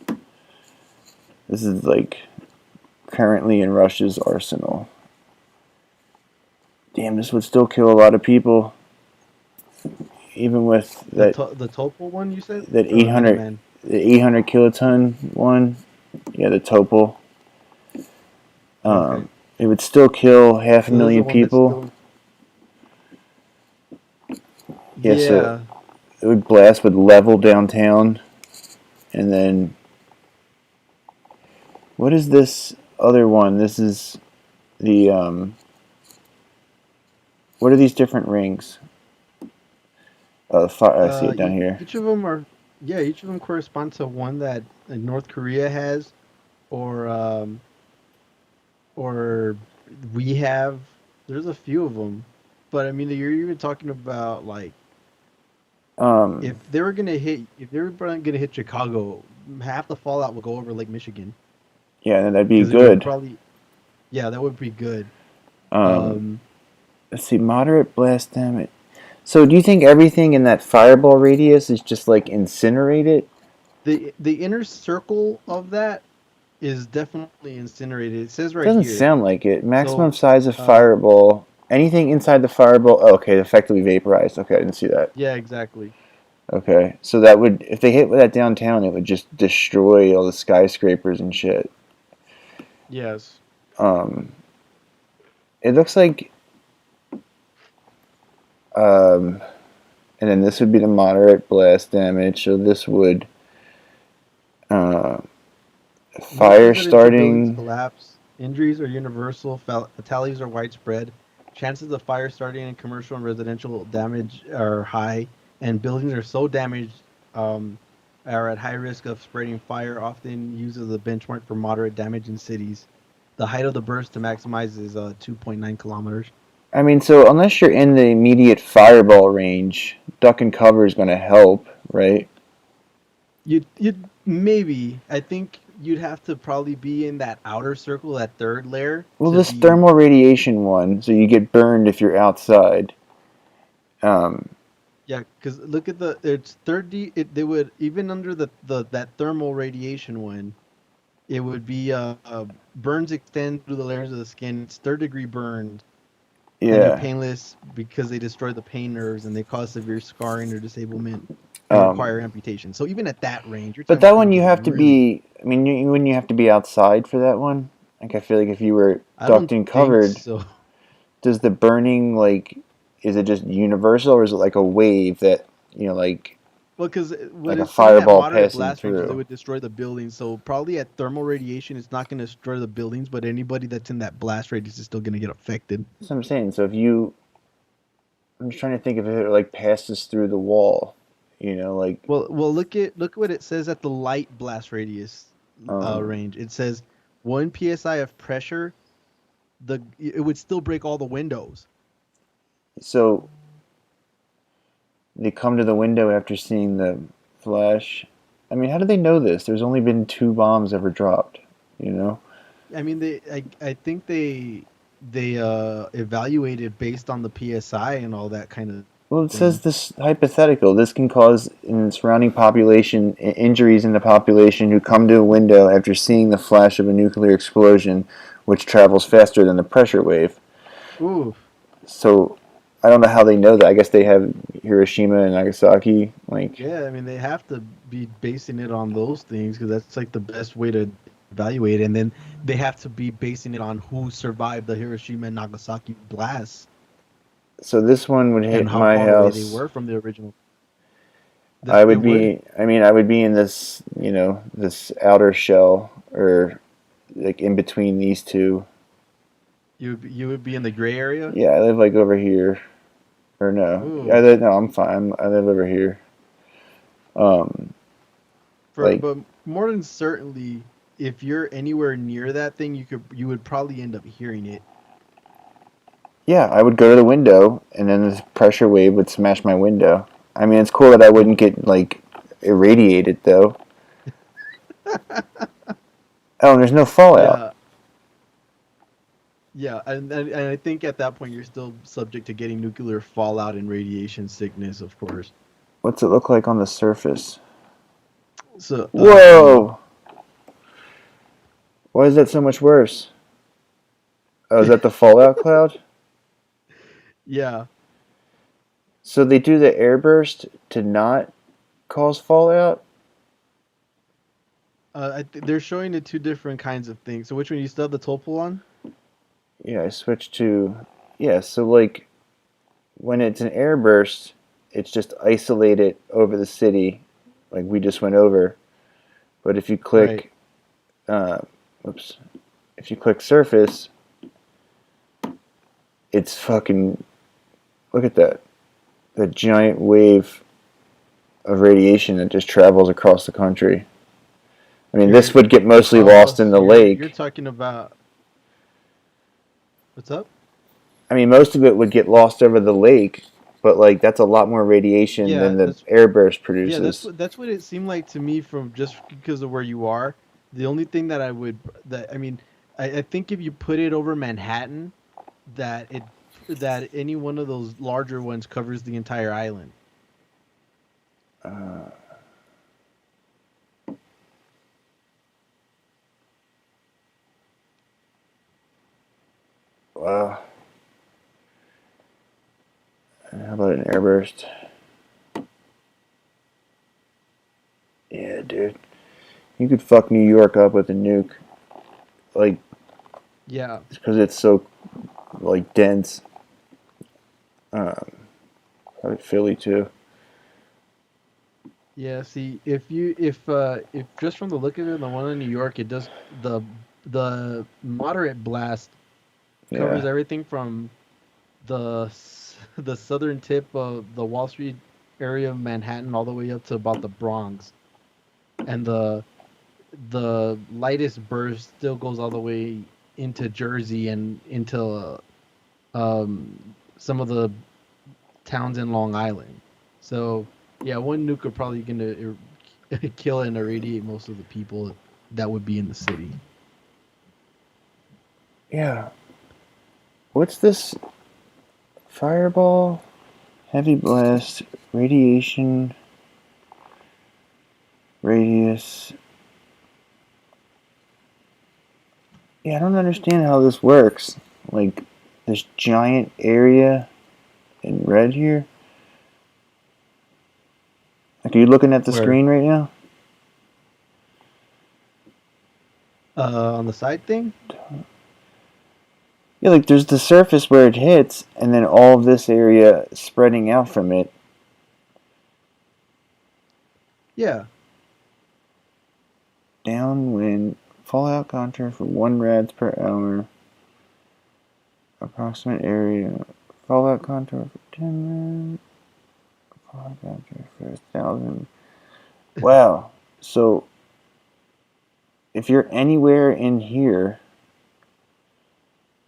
This is like currently in Russia's arsenal. Damn, this would still kill a lot of people. Even with that, the Topol one you said? That 800 kiloton one, yeah, the Topol. Okay. It would still kill 500,000 people. Yeah, so it would blast with level downtown, and then what is this other one? This is the what are these different rings? I see it down here. Each of them correspond to one that North Korea has, or we have. There's a few of them, but I mean, you're even talking about like, if they were gonna hit Chicago, half the fallout would go over Lake Michigan. Yeah, and that'd be good. That would be good. Let's see, moderate blast damage. So, do you think everything in that fireball radius is just like incinerated? The inner circle of that is definitely incinerated. It says right here. Doesn't sound like it. Maximum size of fireball. Anything inside the fireball. Oh, okay, effectively vaporized. Okay, I didn't see that. Yeah, exactly. Okay, so that would, if they hit that downtown, it would just destroy all the skyscrapers and shit. Yes. It looks like, and then this would be the moderate blast damage. So this would, fire Buildings starting. collapse. Injuries are universal. Fatalities are widespread. Chances of fire starting and commercial and residential damage are high, and buildings are so damaged are at high risk of spreading fire. Often used as a benchmark for moderate damage in cities. The height of the burst to maximize is 2.9 kilometers. I mean, so unless you're in the immediate fireball range, duck and cover is going to help, right? You'd maybe. I think you'd have to probably be in that outer circle, that third layer. Well, to this be, thermal radiation one, so you get burned if you're outside. Yeah, because look at it's 30. They would even under the that thermal radiation one, it would be burns extend through the layers of the skin. It's third-degree burns, and you're Yeah. painless because they destroy the pain nerves and they cause severe scarring or disablement and require amputation. So even at that range, you're But talking that about one you things have to really. be. I mean, wouldn't you have to be outside for that one? Like, I feel like if you were I ducked don't and think covered, so. does the burning, like, is it just universal, or is it like a wave that, like Well, because what like a it's saying at fireball moderate passing blast ranges, it through? would destroy the buildings. So probably at thermal radiation, it's not going to destroy the buildings, but anybody that's in that blast radius is still going to get affected. That's what I'm saying. So I'm just trying to think if it like passes through the wall, like. Well, look what it says at the light blast radius range. It says 1 psi of pressure, it would still break all the windows. So they come to the window after seeing the flash. I mean, how do they know this? There's only been 2 bombs ever dropped, I mean, I think they evaluated based on the psi and all that kind of Well, it thing. says this hypothetical. This can cause in the surrounding population injuries in the population who come to a window after seeing the flash of a nuclear explosion, which travels faster than the pressure wave. Ooh. So I don't know how they know that. I guess they have Hiroshima and Nagasaki. Like, Yeah, I mean, they have to be basing it on those things because that's like the best way to evaluate it. And then they have to be basing it on who survived the Hiroshima and Nagasaki blasts so this one would and hit how my far away they house. were from the original. I It would would. be. I mean, I would be in this, this outer shell, or like in between these two. You would be in the gray area. Yeah, I live like over here, or no? Ooh. No, I'm fine. I live over here. Like, But more than certainly, if you're anywhere near that thing, you would probably end up hearing it. yeah, I would go to the window, and then the pressure wave would smash my window. I mean, it's cool that I wouldn't get like irradiated though. Oh, and there's no fallout. Yeah, and I think at that point you're still subject to getting nuclear fallout and radiation sickness, of course. What's it look like on the surface? So whoa! Why is that so much worse? Oh, is that the fallout cloud? Yeah. So they do the airburst to not cause fallout? They're showing the two different kinds of things. So which one you still have the topo on? Yeah, I switched to. Yeah, so like when it's an airburst, it's just isolated over the city, like we just went over. But if you click, if you click surface, it's fucking. Look at that. That giant wave of radiation that just travels across the country. I mean, this would get mostly lost in the lake. You're talking about. What's up? I mean, most of it would get lost over the lake, but like that's a lot more radiation than the airburst produces. Yeah, that's what it seemed like to me from just because of where you are. The only thing that I think if you put it over Manhattan, that any one of those larger ones covers the entire island. Wow. How about an airburst? Yeah, dude. You could fuck New York up with a nuke. Like, Yeah. because it's so, like, dense. Probably Philly, too. Yeah, see, if just from the look of it, the one in New York, it does the moderate blast covers Yeah. everything from the southern tip of the Wall Street area of Manhattan all the way up to about the Bronx, and the lightest burst still goes all the way into Jersey and into some of the towns in Long Island. So yeah, one nuke are probably gonna kill and irradiate most of the people that would be in the city. Yeah. What's this? Fireball? Heavy blast. Radiation. Radius. Yeah, I don't understand how this works. Like, this giant area in red here. Like, are you looking at the Where screen right now? on the side thing? Yeah, like, there's the surface where it hits, and then all of this area spreading out from it. Yeah. Downwind. Fallout contour for 1 rads per hour. Approximate area. Fallout contour for 10 rads. Fallout contour for 1,000. Wow. So, if you're anywhere in here,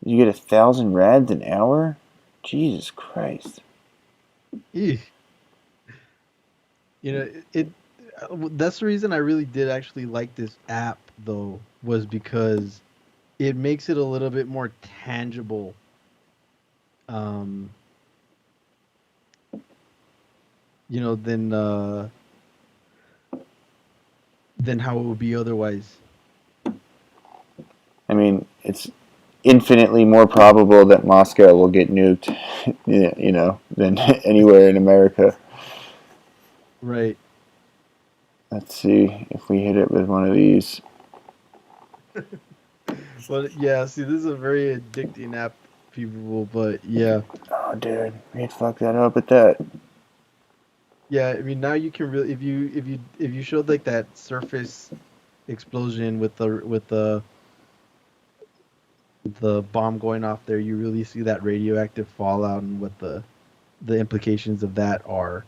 you get 1,000 rads an hour? Jesus Christ. Eesh. You know, it that's the reason I really did actually like this app though, was because it makes it a little bit more tangible. Um, you know, than how it would be otherwise. I mean, it's infinitely more probable that Moscow will get nuked, you know, than anywhere in America. Right. Let's see if we hit it with one of these. Well, yeah, see, this is a very addicting app, people, but yeah. Oh, dude, we'd fuck that up with that. Yeah, I mean, now you can really, if you showed like that surface explosion with the bomb going off there, you really see that radioactive fallout and what the implications of that are.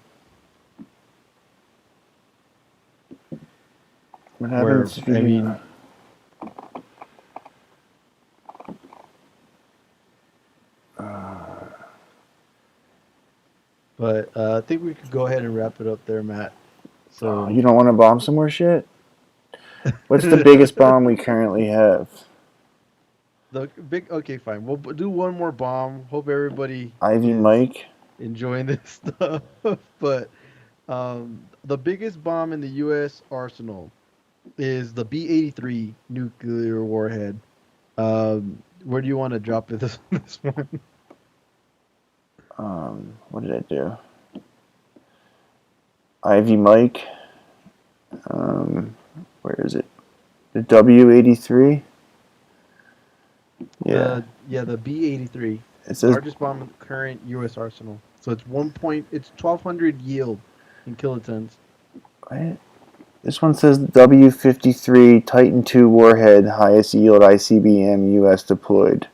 What Where, happens if you I mean, but I think we could go ahead and wrap it up there, Matt. So you don't want to bomb some more shit? What's the biggest bomb we currently have? the big, okay, fine. We'll do one more bomb. Hope everybody Ivy is Mike? enjoying this stuff. But the biggest bomb in the U.S. arsenal is the B-83 nuclear warhead. Where do you want to drop this one? What did I do? Ivy Mike. Where is it? The W-83? Yeah. The B-83. It says Largest bomb in the current U.S. arsenal. So it's 1,200 yield in kilotons. what? This one says W-53 Titan II warhead, highest yield ICBM U.S. deployed.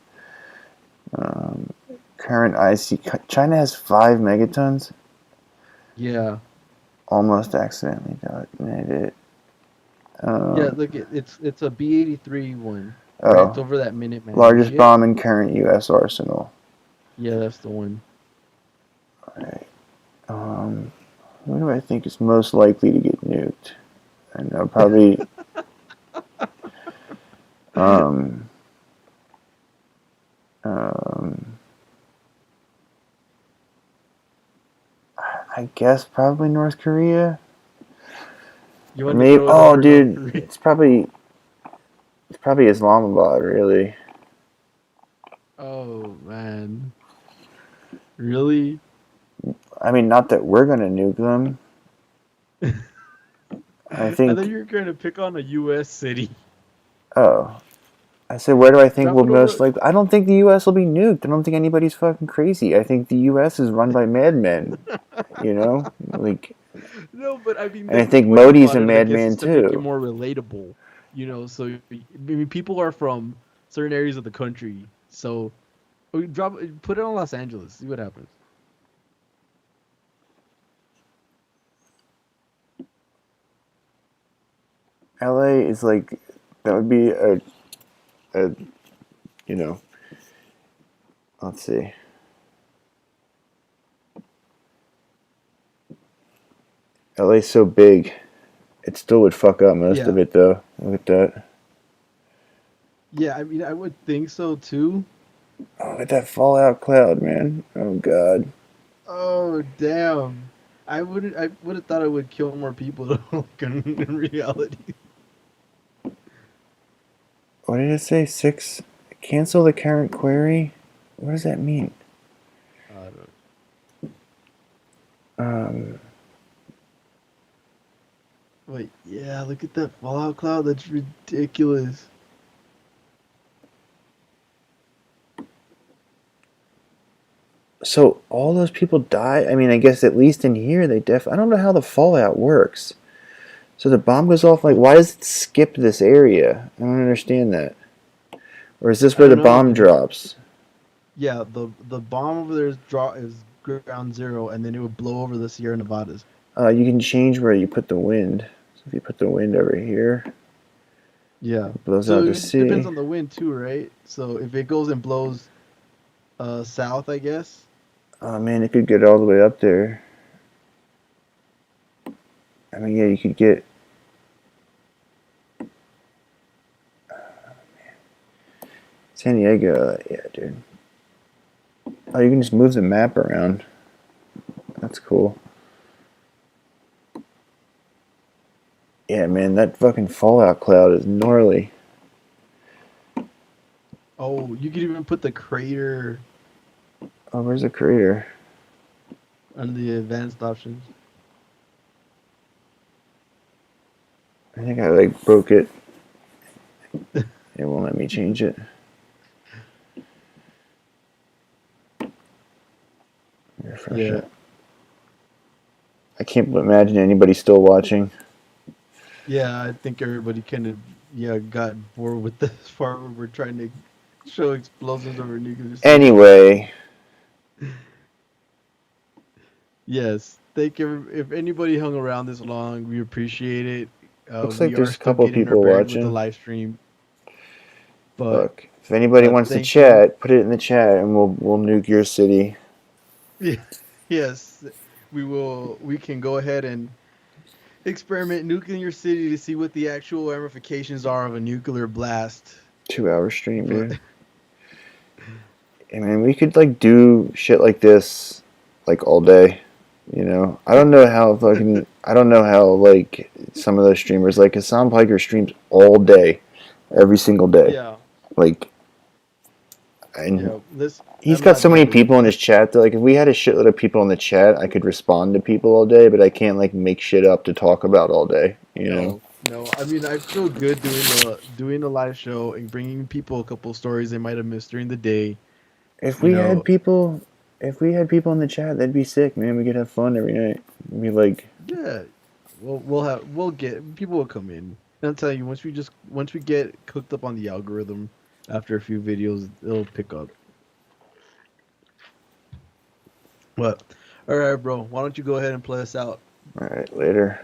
Current IC. China has 5 megatons. Yeah. Almost accidentally detonated it. Yeah, look, it's a B-83 one. Oh. Right? It's over that Minuteman. Largest bomb in current U.S. arsenal. Yeah, that's the one. Alright. Who do I think is most likely to get nuked? I know, probably. I guess probably North Korea. You want Maybe. to go Oh, over dude, North Korea? it's probably Islamabad, really. Oh man, really? I mean, not that we're gonna nuke them. I I think. thought you were going to pick on a U.S. city. Oh, I said, where do I think Drop we'll it over. most likely? I don't think the U.S. will be nuked. I don't think anybody's fucking crazy. I think the U.S. is run by madmen. You know, like, No, but I mean, and I the think point Modi's about a it, I guess, madman is to make it too. more relatable. So I mean, people are from certain areas of the country. So put it on Los Angeles. See what happens. L.A. is like that would be a you know. Let's see. LA's so big, it still would fuck up most of Yeah. it though. Look at that. Yeah, I mean, I would think so too. Oh, look at that fallout cloud, man. Oh god. Oh, damn. I would have thought it would kill more people like, in reality. What did it say? 6. Cancel the current query. What does that mean? I don't Um. Wait, yeah, look at that fallout cloud. That's ridiculous. So all those people die. I mean, I guess at least in here they I don't know how the fallout works. So the bomb goes off. Like, why does it skip this area? I don't understand that. Or is this I where the don't know. bomb drops? Yeah, the bomb over there is ground zero, and then it would blow over the Sierra Nevadas. You can change where you put the wind. So if you put the wind over here, Yeah. it blows So out to it depends sea. on the wind too, right? So if it goes and blows south, I guess. Oh man, it could get all the way up there. I mean, yeah, you could get. San Diego, yeah, dude. Oh, you can just move the map around. That's cool. Yeah, man, that fucking fallout cloud is gnarly. Oh, you could even put the crater Oh, where's the crater? on the advanced options. I think I like broke it. It won't let me change it. Refresh Yeah. it. I can't imagine anybody still watching. Yeah, I think everybody kind of got bored with this part where we're trying to show explosions over nuclear cities. Anyway, Yes, thank you. If anybody hung around this long, we appreciate it. looks like We are there's a still couple getting our people bearings with the watching. live stream, but Look, if anybody wants to thank you. chat, put it in the chat, and we'll nuke your city. Yes, we will. We can go ahead and experiment nuking your city to see what the actual ramifications are of a nuclear blast. 2-hour stream, But dude. I mean, we could like do shit like this, like all day. You know, I don't know how fucking. I don't know how like some of those streamers, like Hassan Piker streams all day, every single day. yeah, Like, and yeah. he's I'm got not so many doing people in it. his chat that like if we had a shitload of people in the chat, I could respond to people all day, but I can't like make shit up to talk about all day. You know. No. I mean, I feel good doing the live show and bringing people a couple stories they might have missed during the day. If You we had know, people, in the chat, that'd be sick, man. We could have fun every night. It'd be like, yeah. We'll get people will come in. And I'm telling you, once we get cooked up on the algorithm, after a few videos, it'll pick up. But all right, bro. Why don't you go ahead and play us out? all right, later.